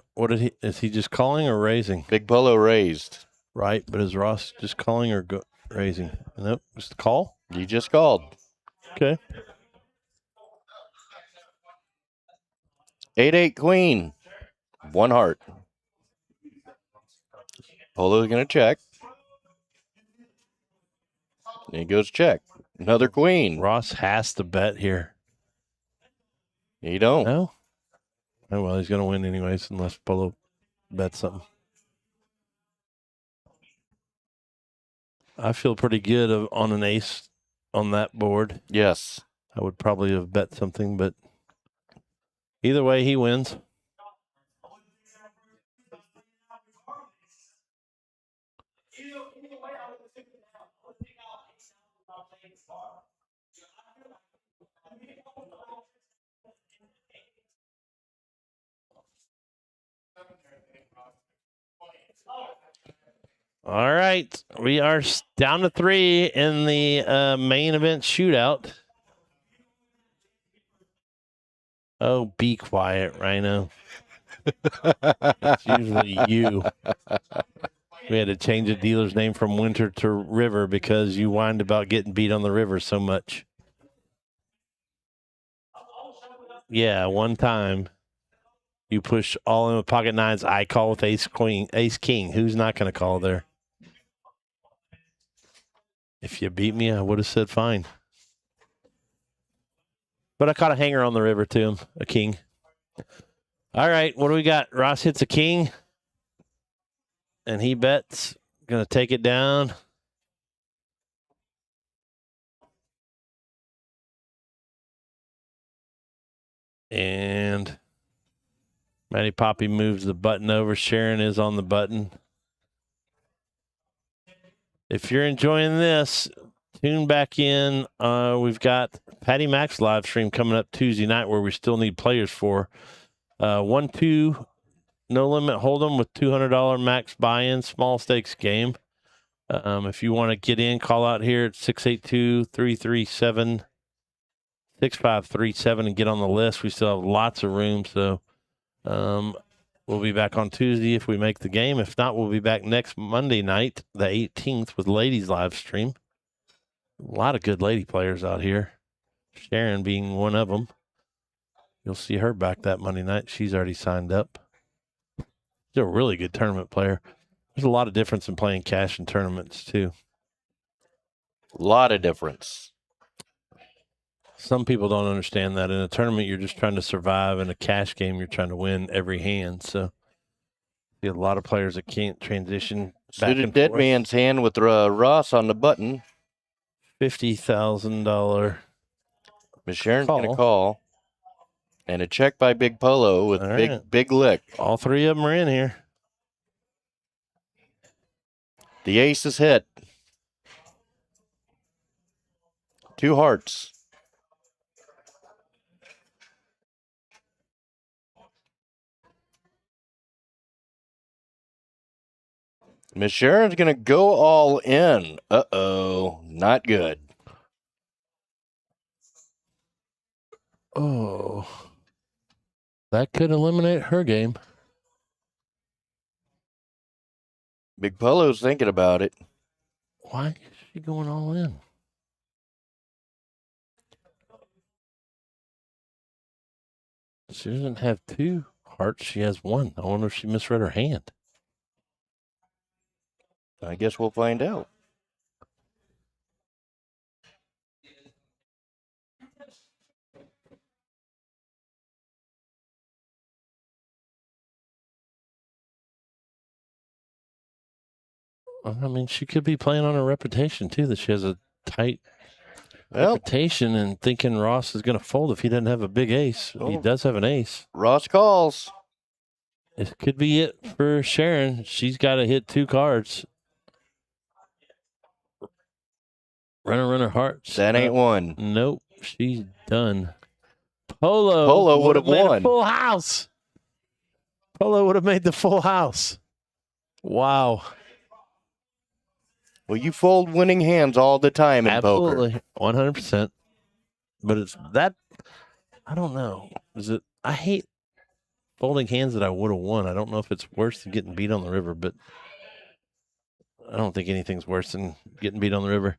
Is he just calling or raising? Big Polo raised. Right, but is Ross just calling or raising? Nope, just call. You just called. Okay. 8-8 queen. 1 heart. Polo's gonna check. And he goes check. Another queen. Ross has to bet here. You don't. No? Oh, well, he's going to win anyways unless Polo bets something. I feel pretty good on an ace on that board. Yes. I would probably have bet something, but either way, he wins. All right, we are down to 3 in the main event shootout. Oh, be quiet, Rhino. It's usually you. We had to change the dealer's name from Winter to River because you whined about getting beat on the river so much. Yeah, one time you push all in with pocket nines. I call with ace queen, ace king. Who's not going to call there? If you beat me, I would have said fine. But I caught a hanger on the river to him, a king. All right, what do we got? Ross hits a king, and he bets. Going to take it down. And Matty Poppy moves the button over. Sharon is on the button. If you're enjoying this, tune back in. We've got Patty Mac's live stream coming up Tuesday night where we still need players for. 1-2, no limit hold'em with $200 max buy-in, small stakes game. If you want to get in, call out here at 682-337-6537 and get on the list. We still have lots of room, so we'll be back on Tuesday if we make the game. If not, we'll be back next Monday night, the 18th, with ladies live stream. A lot of good lady players out here. Sharon being one of them. You'll see her back that Monday night. She's already signed up. She's a really good tournament player. There's a lot of difference in playing cash in tournaments, too. A lot of difference. Some people don't understand that. In a tournament, you're just trying to survive. In a cash game, you're trying to win every hand. So, you have a lot of players that can't transition back Suited and dead forth. man's hand with Ross on the button. $50,000. Miss Sharon's going to Call. call. And a check by Big Polo with All big right. big lick. All three of them are in here. The ace is hit. 2 hearts. Miss Sharon's going to go all in. Uh-oh. Not good. Oh. That could eliminate her game. Big Polo's thinking about it. Why is she going all in? She doesn't have 2 hearts. She has 1. I wonder if she misread her hand. I guess we'll find out. I mean, she could be playing on her reputation, too, that she has a tight Well, reputation and thinking Ross is going to fold if he doesn't have a big ace. He Oh. does have an ace. Ross calls. It could be it for Sharon. She's got to hit 2 cards. Runner, hearts. That ain't one. Nope, she's done. Polo would have made won. a full house. Polo would have made the full house. Wow. Well, you fold winning hands all the time in poker. Absolutely. 100%. But it's that, I don't know. Is it, I hate folding hands that I would have won. I don't know if it's worse than getting beat on the river, but I don't think anything's worse than getting beat on the river.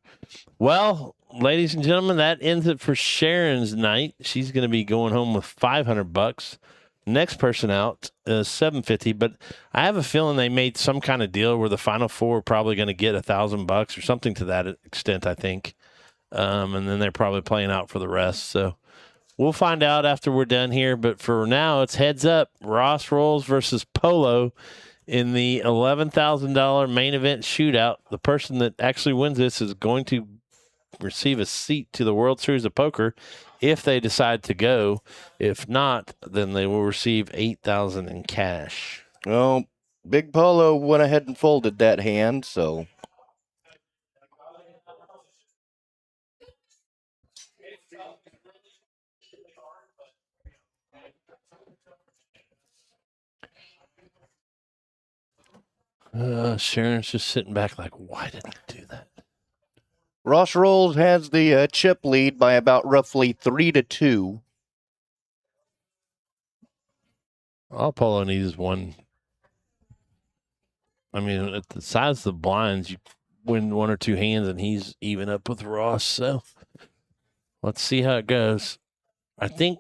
Well, ladies and gentlemen, that ends it for Sharon's night. She's going to be going home with $500. Next person out is $750, but I have a feeling they made some kind of deal where the final 4 are probably going to get $1,000 or something to that extent, I think. And then they're probably playing out for the rest. So we'll find out after we're done here. But for now, it's heads up. Ross Rolls versus Polo in the $11,000 main event shootout. The person that actually wins this is going to receive a seat to the World Series of Poker if they decide to go. If not, then they will receive $8,000 in cash. Well, Big Polo went ahead and folded that hand, so. Sharon's just sitting back like, why did I do that? Ross Rolls has the chip lead by about roughly 3-2. All Polo needs is one. I mean, at the size of the blinds, you win one or two hands, and he's even up with Ross. So let's see how it goes. I think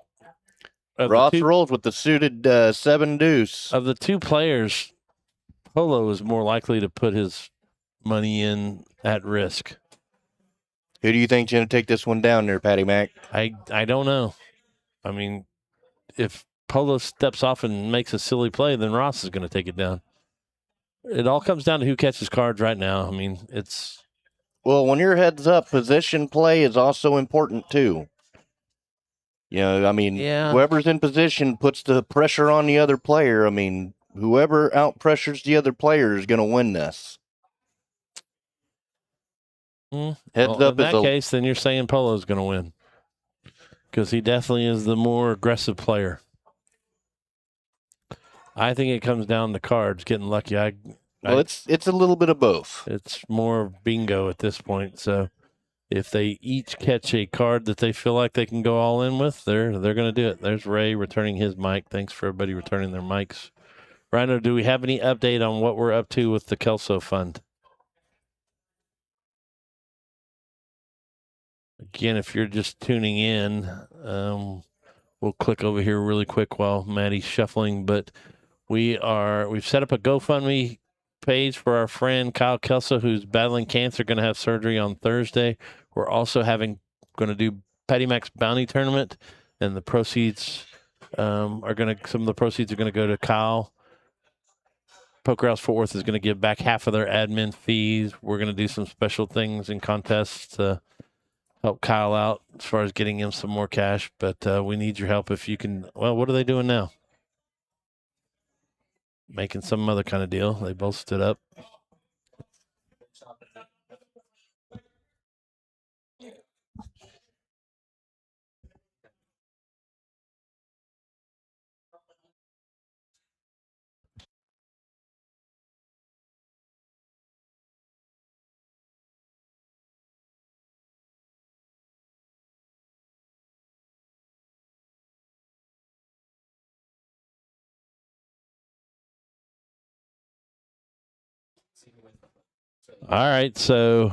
Ross rolls with the suited 7 deuce. of the two players, Polo is more likely to put his money in at risk. Who do you think's going to take this one down there, Patty Mac? I don't know. I mean, if Polo steps off and makes a silly play, then Ross is going to take it down. It all comes down to who catches cards right now. I mean, it's... Well, when you're heads up, position play is also important too. You know, I mean, whoever's in position puts the pressure on the other player. I mean, whoever out pressures the other player is going to win this. Heads up in that case, then you're saying Polo's going to win because he definitely is the more aggressive player. I think it comes down to cards, getting lucky. Well, it's a little bit of both. It's more bingo at this point. So if they each catch a card that they feel like they can go all in with, they're going to do it. There's Ray returning his mic. Thanks for everybody returning their mics. Rhino, do we have any update on what we're up to with the Kelso Fund? Again, if you're just tuning in, we'll click over here really quick while Maddie's shuffling. But we've set up a GoFundMe page for our friend Kyle Kelso, who's battling cancer, going to have surgery on Thursday. We're also going to do Patty Mac's Bounty Tournament, and the proceeds some of the proceeds are going to go to Kyle. Poker House Fort Worth is going to give back half of their admin fees. We're going to do some special things in contests to help Kyle out as far as getting him some more cash, but we need your help if you can. Well, what are they doing now? Making some other kind of deal. They both stood up. All right, so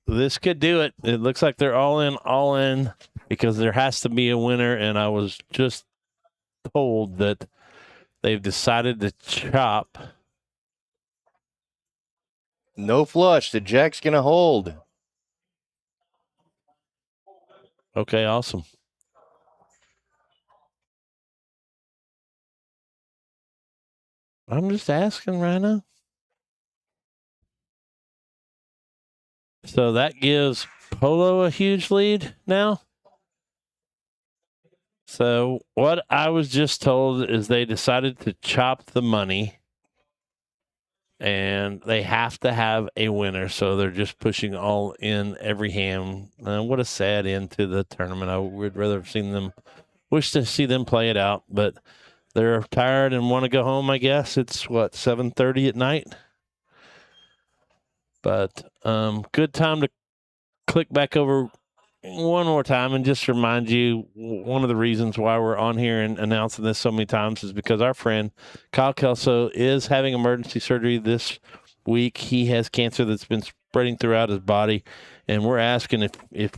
this could do it. It looks like they're all in, because there has to be a winner, and I was just told that they've decided to chop. No flush. The jack's going to hold. Okay, awesome. I'm just asking right now. So that gives Polo a huge lead now. So what I was just told is they decided to chop the money, and they have to have a winner. So they're just pushing all in every hand. What a sad end to the tournament. I would rather have wish to see them play it out, but they're tired and want to go home, I guess. It's 7:30 at night. But good time to click back over one more time and just remind you, one of the reasons why we're on here and announcing this so many times is because our friend Kyle Kelso is having emergency surgery this week. He has cancer that's been spreading throughout his body, and we're asking if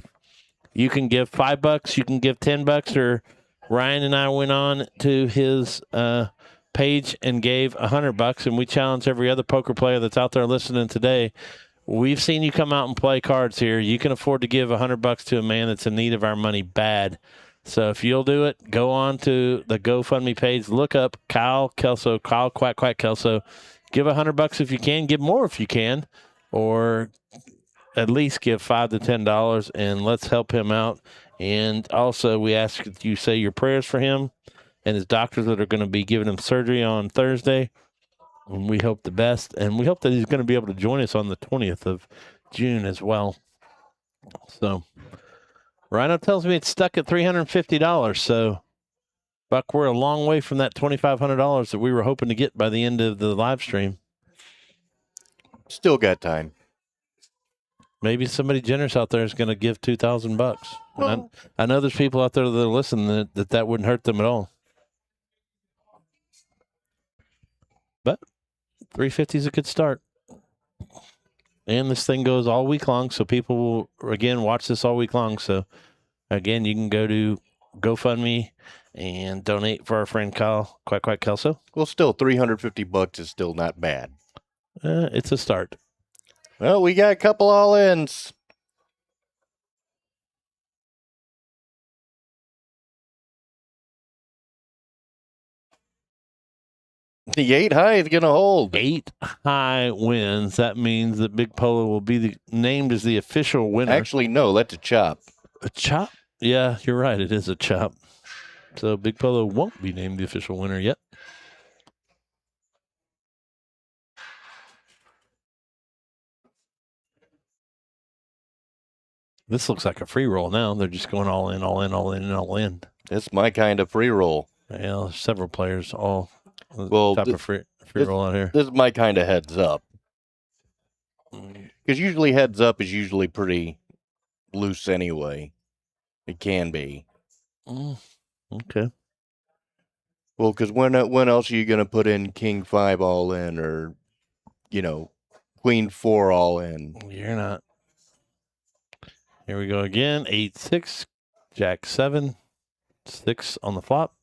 you can give $5, you can give $10, or Ryan and I went on to his page and gave $100, and we challenge every other poker player that's out there listening today. We've seen you come out and play cards here. You can afford to give $100 to a man that's in need of our money bad. So if you'll do it, go on to the GoFundMe page, look up Kyle Kelso, Kyle Quack Quack Kelso. Give $100 if you can, give more if you can, or at least give $5 to $10, and let's help him out. And also, we ask that you say your prayers for him and his doctors that are going to be giving him surgery on Thursday. And we hope the best, and we hope that he's going to be able to join us on the 20th of June as well. So, Rhino tells me it's stuck at $350. So, Buck, we're a long way from that $2,500 that we were hoping to get by the end of the live stream. Still got time. Maybe somebody generous out there is going to give $2,000. Well, I know there's people out there that are listening that wouldn't hurt them at all. 350 is a good start. And this thing goes all week long, so people will, again, watch this all week long. So, again, you can go to GoFundMe and donate for our friend Kyle, Quack Kelso. Well, still, $350 is still not bad. It's a start. Well, we got a couple all-ins. The 8 high is going to hold. 8 high wins. That means that Big Polo will be named as the official winner. Actually, no, that's a chop. A chop? Yeah, you're right. It is a chop. So Big Polo won't be named the official winner yet. This looks like a free roll now. They're just going all in, all in, all in, and all in. It's my kind of free roll. Well, there's several players all Well, type of free roll out here. This is my kind of heads up. Because usually heads up is usually pretty loose anyway. It can be. Okay. Well, because when else are you going to put in King 5 all in or, Queen 4 all in? You're not. Here we go again. 8-6, Jack 7, 6 on the flop.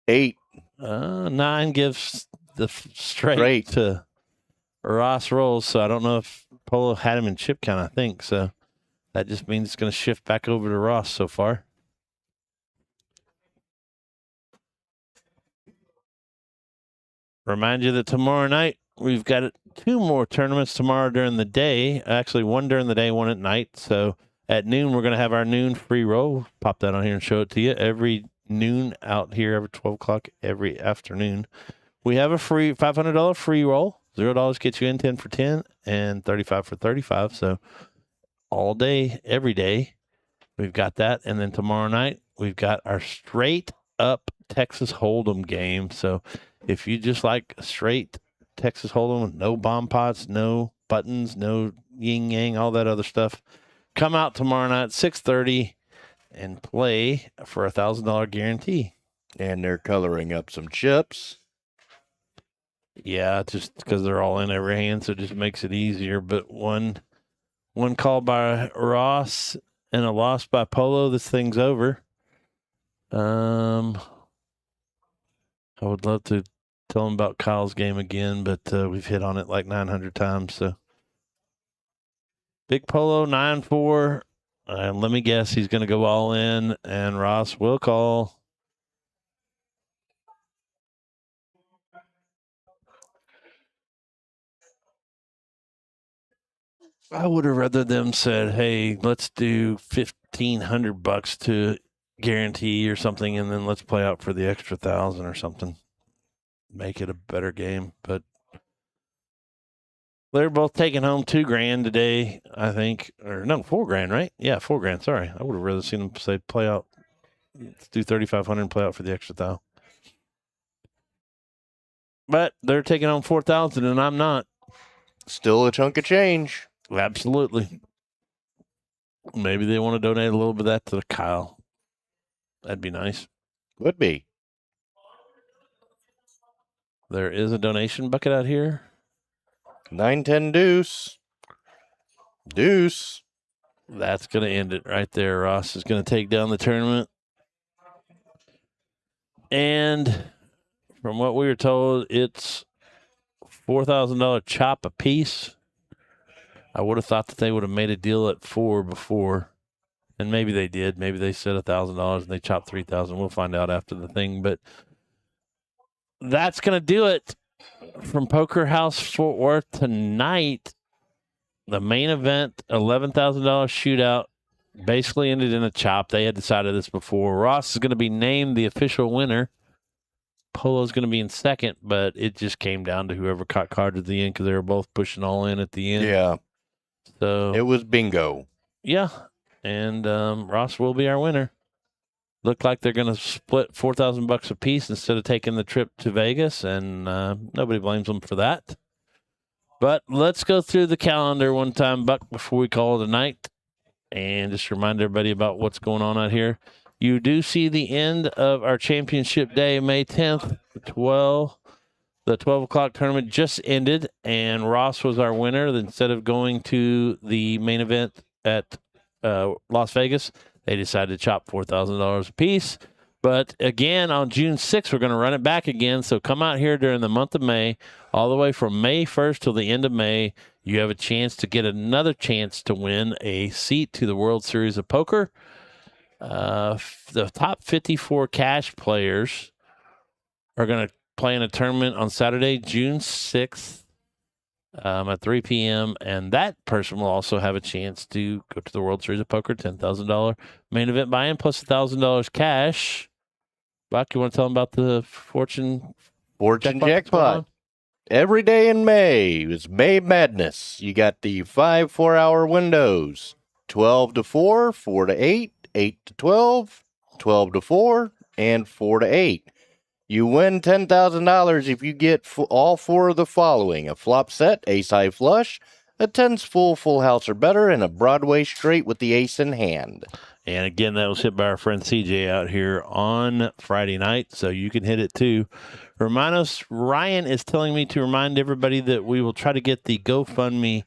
8. 9 gives the straight to Ross rolls. So I don't know if Polo had him in chip count, I think. So that just means it's going to shift back over to Ross so far. Remind you that tomorrow night we've got 2 more tournaments tomorrow during the day. Actually, 1 during the day, 1 at night. So at noon, we're going to have our noon free roll. Pop that on here and show it to you. Every noon out here, every 12 o'clock, every afternoon. We have a free $500 free roll. $0 gets you in 10 for 10 and 35 for 35. So all day, every day, we've got that. And then tomorrow night, we've got our straight up Texas Hold'em game. So if you just like straight Texas Hold'em with no bomb pots, no buttons, no yin yang, all that other stuff, come out tomorrow night, 6:30, and play for a $1,000 guarantee. And they're coloring up some chips. Yeah, just because they're all in every hand, so it just makes it easier. But one call by Ross and a loss by Polo, this thing's over. I would love to tell him about Kyle's game again, but we've hit on it like 900 times. So Big Polo 9-4. Let me guess, he's going to go all in, and Ross will call. I would have rather them said, "Hey, let's do $1,500 to guarantee or something, and then let's play out for the extra 1,000 or something. Make it a better game." But they're both taking home $2,000 today, I think, or no, $4,000, right? Yeah, $4,000. Sorry, I would have rather seen them say play out. Let's do 3,500 and play out for the extra 1,000. But they're taking home 4,000, and I'm not. Still a chunk of change. Absolutely. Maybe they want to donate a little bit of that to Kyle. That'd be nice. Would be. There is a donation bucket out here. 9-10 deuce. Deuce. That's going to end it right there. Ross is going to take down the tournament. And from what we were told, it's $4,000 chop a piece. I would have thought that they would have made a deal at 4 before, and maybe they did. Maybe they said $1,000 and they chopped 3,000. We'll find out after the thing, but that's going to do it from Poker House Fort Worth tonight. The main event, $11,000 shootout, basically ended in a chop. They had decided this before. Ross is going to be named the official winner. Polo's going to be in second, but it just came down to whoever caught cards at the end because they were both pushing all in at the end. Yeah. So it was bingo. Yeah. And Ross will be our winner. Looked like they're going to split $4,000 a piece instead of taking the trip to Vegas, and nobody blames them for that. But let's go through the calendar one time, Buck, before we call it a night, and just remind everybody about what's going on out here. You do see the end of our championship day, May 10th, The 12 o'clock tournament just ended, and Ross was our winner. Instead of going to the main event at Las Vegas, they decided to chop $4,000 a piece. But again, on June 6th, we're going to run it back again. So come out here during the month of May, all the way from May 1st till the end of May. You have a chance to get another chance to win a seat to the World Series of Poker. The top 54 cash players are going to play in a tournament on Saturday, June 6th at 3 p.m. And that person will also have a chance to go to the World Series of Poker, $10,000 main event buy-in plus $1,000 cash. Buck, you want to tell them about the Fortune Jackpot? Every day in May is May Madness. You got the 5 4-hour windows, 12 to 4, 4 to 8, 8 to 12, 12 to 4, and 4 to 8. You win $10,000 if you get all 4 of the following: a flop set, ace-high flush, a tens full house or better, and a Broadway straight with the ace in hand. And again, that was hit by our friend CJ out here on Friday night, so you can hit it too. Remind us, Ryan is telling me to remind everybody that we will try to get the GoFundMe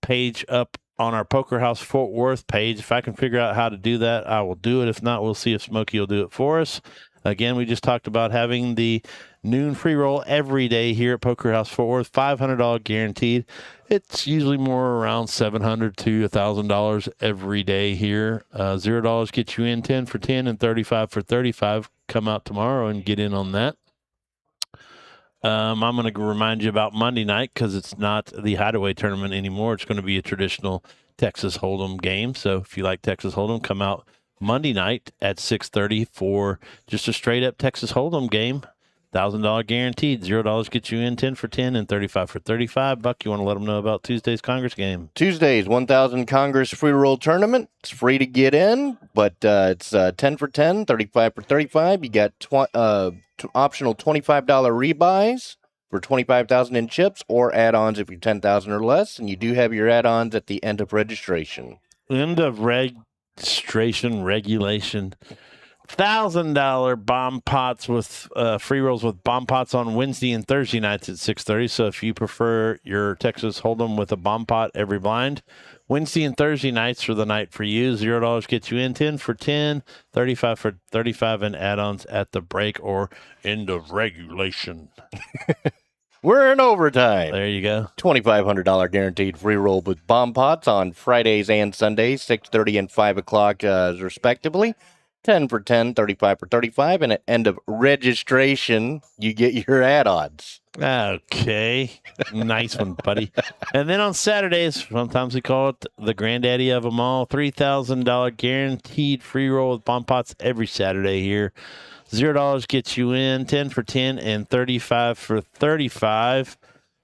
page up on our Poker House Fort Worth page. If I can figure out how to do that, I will do it. If not, we'll see if Smokey will do it for us. Again, we just talked about having the noon free roll every day here at Poker House Fort Worth, $500 guaranteed. It's usually more around $700 to $1,000 every day here. $0 gets you in, 10 for 10 and 35 for 35. Come out tomorrow and get in on that. I'm going to remind you about Monday night because it's not the Hideaway tournament anymore. It's going to be a traditional Texas Hold'em game. So if you like Texas Hold'em, come out Monday night at 6:30 for just a straight up Texas Hold'em game. $1,000 guaranteed. $0 gets you in, 10 for 10 and 35 for 35. Buck, you want to let them know about Tuesday's Congress game? Tuesday's 1,000 Congress free roll tournament. It's free to get in, but it's 10 for 10, 35 for 35. You got optional $25 rebuys for 25,000 in chips or add-ons if you're 10,000 or less, and you do have your add-ons at the end of registration. End of registration regulation. $1,000 bomb pots with free rolls with bomb pots on Wednesday and Thursday nights at 6:30. So if you prefer your Texas Hold'em with a bomb pot every blind, Wednesday and Thursday nights are the night for you. $0 gets you in, 10 for 10, 35 for 35, and add-ons at the break or end of regulation. We're in overtime. There you go. $2,500 guaranteed free roll with bomb pots on Fridays and Sundays, 6:30 and 5 o'clock respectively. 10 for 10, 35 for 35, and at end of registration, you get your add-ons. Okay. Nice one, buddy. And then on Saturdays, sometimes we call it the granddaddy of them all, $3,000 guaranteed free roll with bomb pots every Saturday here. $0 gets you in, 10 for 10 and 35 for 35.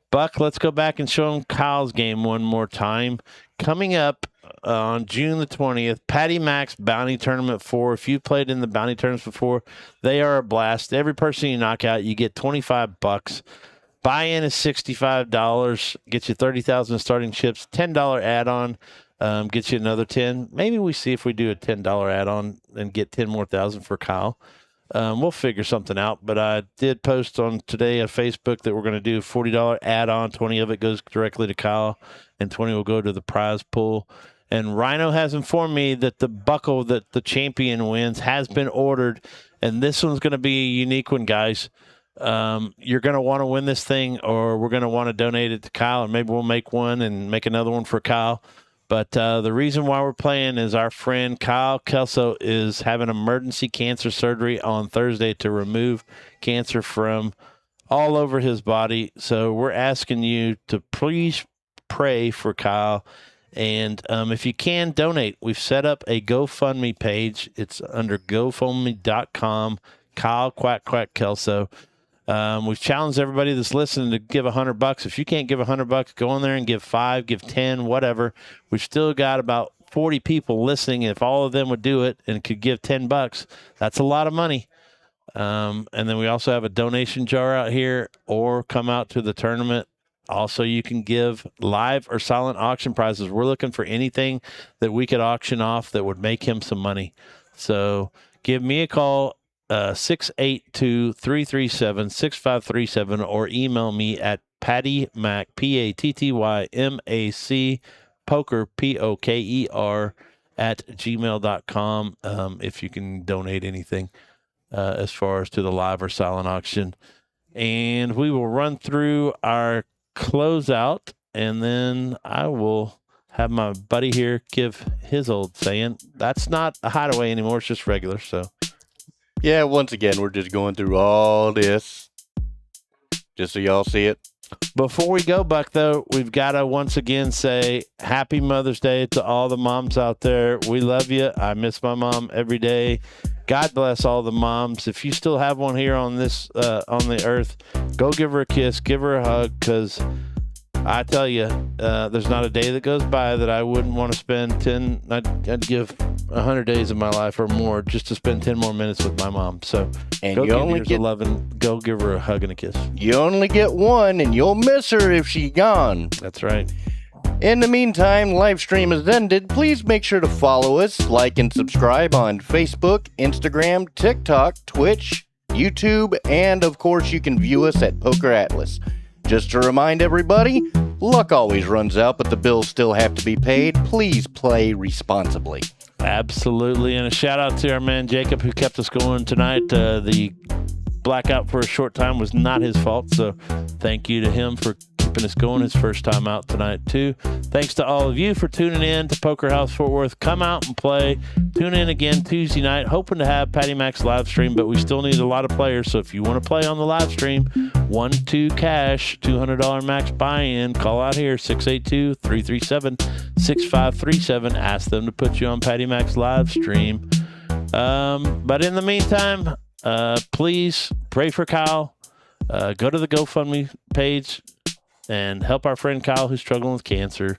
Buck, let's go back and show them Kyle's game one more time. Coming up on June the 20th, Patty Mac's Bounty Tournament 4. If you've played in the Bounty Tournaments before, they are a blast. Every person you knock out, you get $25. Buy-in is $65. Gets you 30,000 starting chips. $10 add-on gets you another 10. Maybe we see if we do a $10 add-on and get 10 more thousand for Kyle. We'll figure something out, but I did post on today on Facebook that we're going to do a $40 add-on. 20 of it goes directly to Kyle, and 20 will go to the prize pool. And Rhino has informed me that the buckle that the champion wins has been ordered, and this one's going to be a unique one, guys. You're going to want to win this thing, or we're going to want to donate it to Kyle, and maybe we'll make one and make another one for Kyle. But the reason why we're playing is our friend Kyle Kelso is having emergency cancer surgery on Thursday to remove cancer from all over his body. So we're asking you to please pray for Kyle. And if you can, donate. We've set up a GoFundMe page. It's under GoFundMe.com, Kyle Quack Quack Kelso. We've challenged everybody that's listening to give $100. If you can't give $100, go in there and give 5, give 10, whatever. We've still got about 40 people listening. If all of them would do it and could give $10, that's a lot of money. And then we also have a donation jar out here, or come out to the tournament. Also, you can give live or silent auction prizes. We're looking for anything that we could auction off that would make him some money. So give me a call 682-337-6537 or email me at Patty Mac, PATTYMAC, poker, POKER, at gmail.com if you can donate anything as far as to the live or silent auction. And we will run through our closeout, and then I will have my buddy here give his old saying. That's not a hideaway anymore. It's just regular. So, Yeah, once again, we're just going through all this just so y'all see it. before we go, Buck, though, we've got to once again say Happy Mother's Day to all the moms out there. We love you. I miss my mom every day. God bless all the moms. If you still have one here on this on the earth, go give her a kiss, give her a hug, because I tell you, there's not a day that goes by that I wouldn't want to spend 10. I'd give 100 days of my life or more just to spend 10 more minutes with my mom. So And go you give only yours get a love and go give her a hug and a kiss. you only get one, and you'll miss her if she's gone. That's right. In the meantime, live stream has ended. Please make sure to follow us, like and subscribe on Facebook, Instagram, TikTok, Twitch, YouTube, and of course you can view us at Poker Atlas. Just to remind everybody, luck always runs out, but the bills still have to be paid. Please play responsibly. Absolutely. And a shout out to our man Jacob, who kept us going tonight. The blackout for a short time was not his fault. So thank you to him for keeping us going his first time out tonight, too. Thanks to all of you for tuning in to Poker House Fort Worth. Come out and play. Tune in again Tuesday night. Hoping to have Patty Mac's live stream, but we still need a lot of players. So if you want to play on the live stream, 1-2 cash, $200 max buy-in. Call out here, 682-337-6537. Ask them to put you on Patty Mac's live stream. But in the meantime, please pray for Kyle. Go to the GoFundMe page and help our friend Kyle, who's struggling with cancer.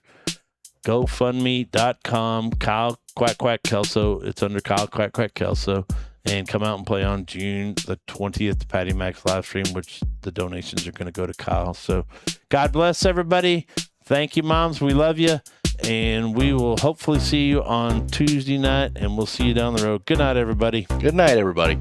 GoFundMe.com, Kyle Quack Quack Kelso. It's under Kyle Quack Quack Kelso. And come out and play on June the 20th, Patty Mac's live stream, which the donations are going to go to Kyle. So God bless everybody. Thank you, moms. We love you. And we will hopefully see you on Tuesday night, and we'll see you down the road. Good night, everybody. Good night, everybody.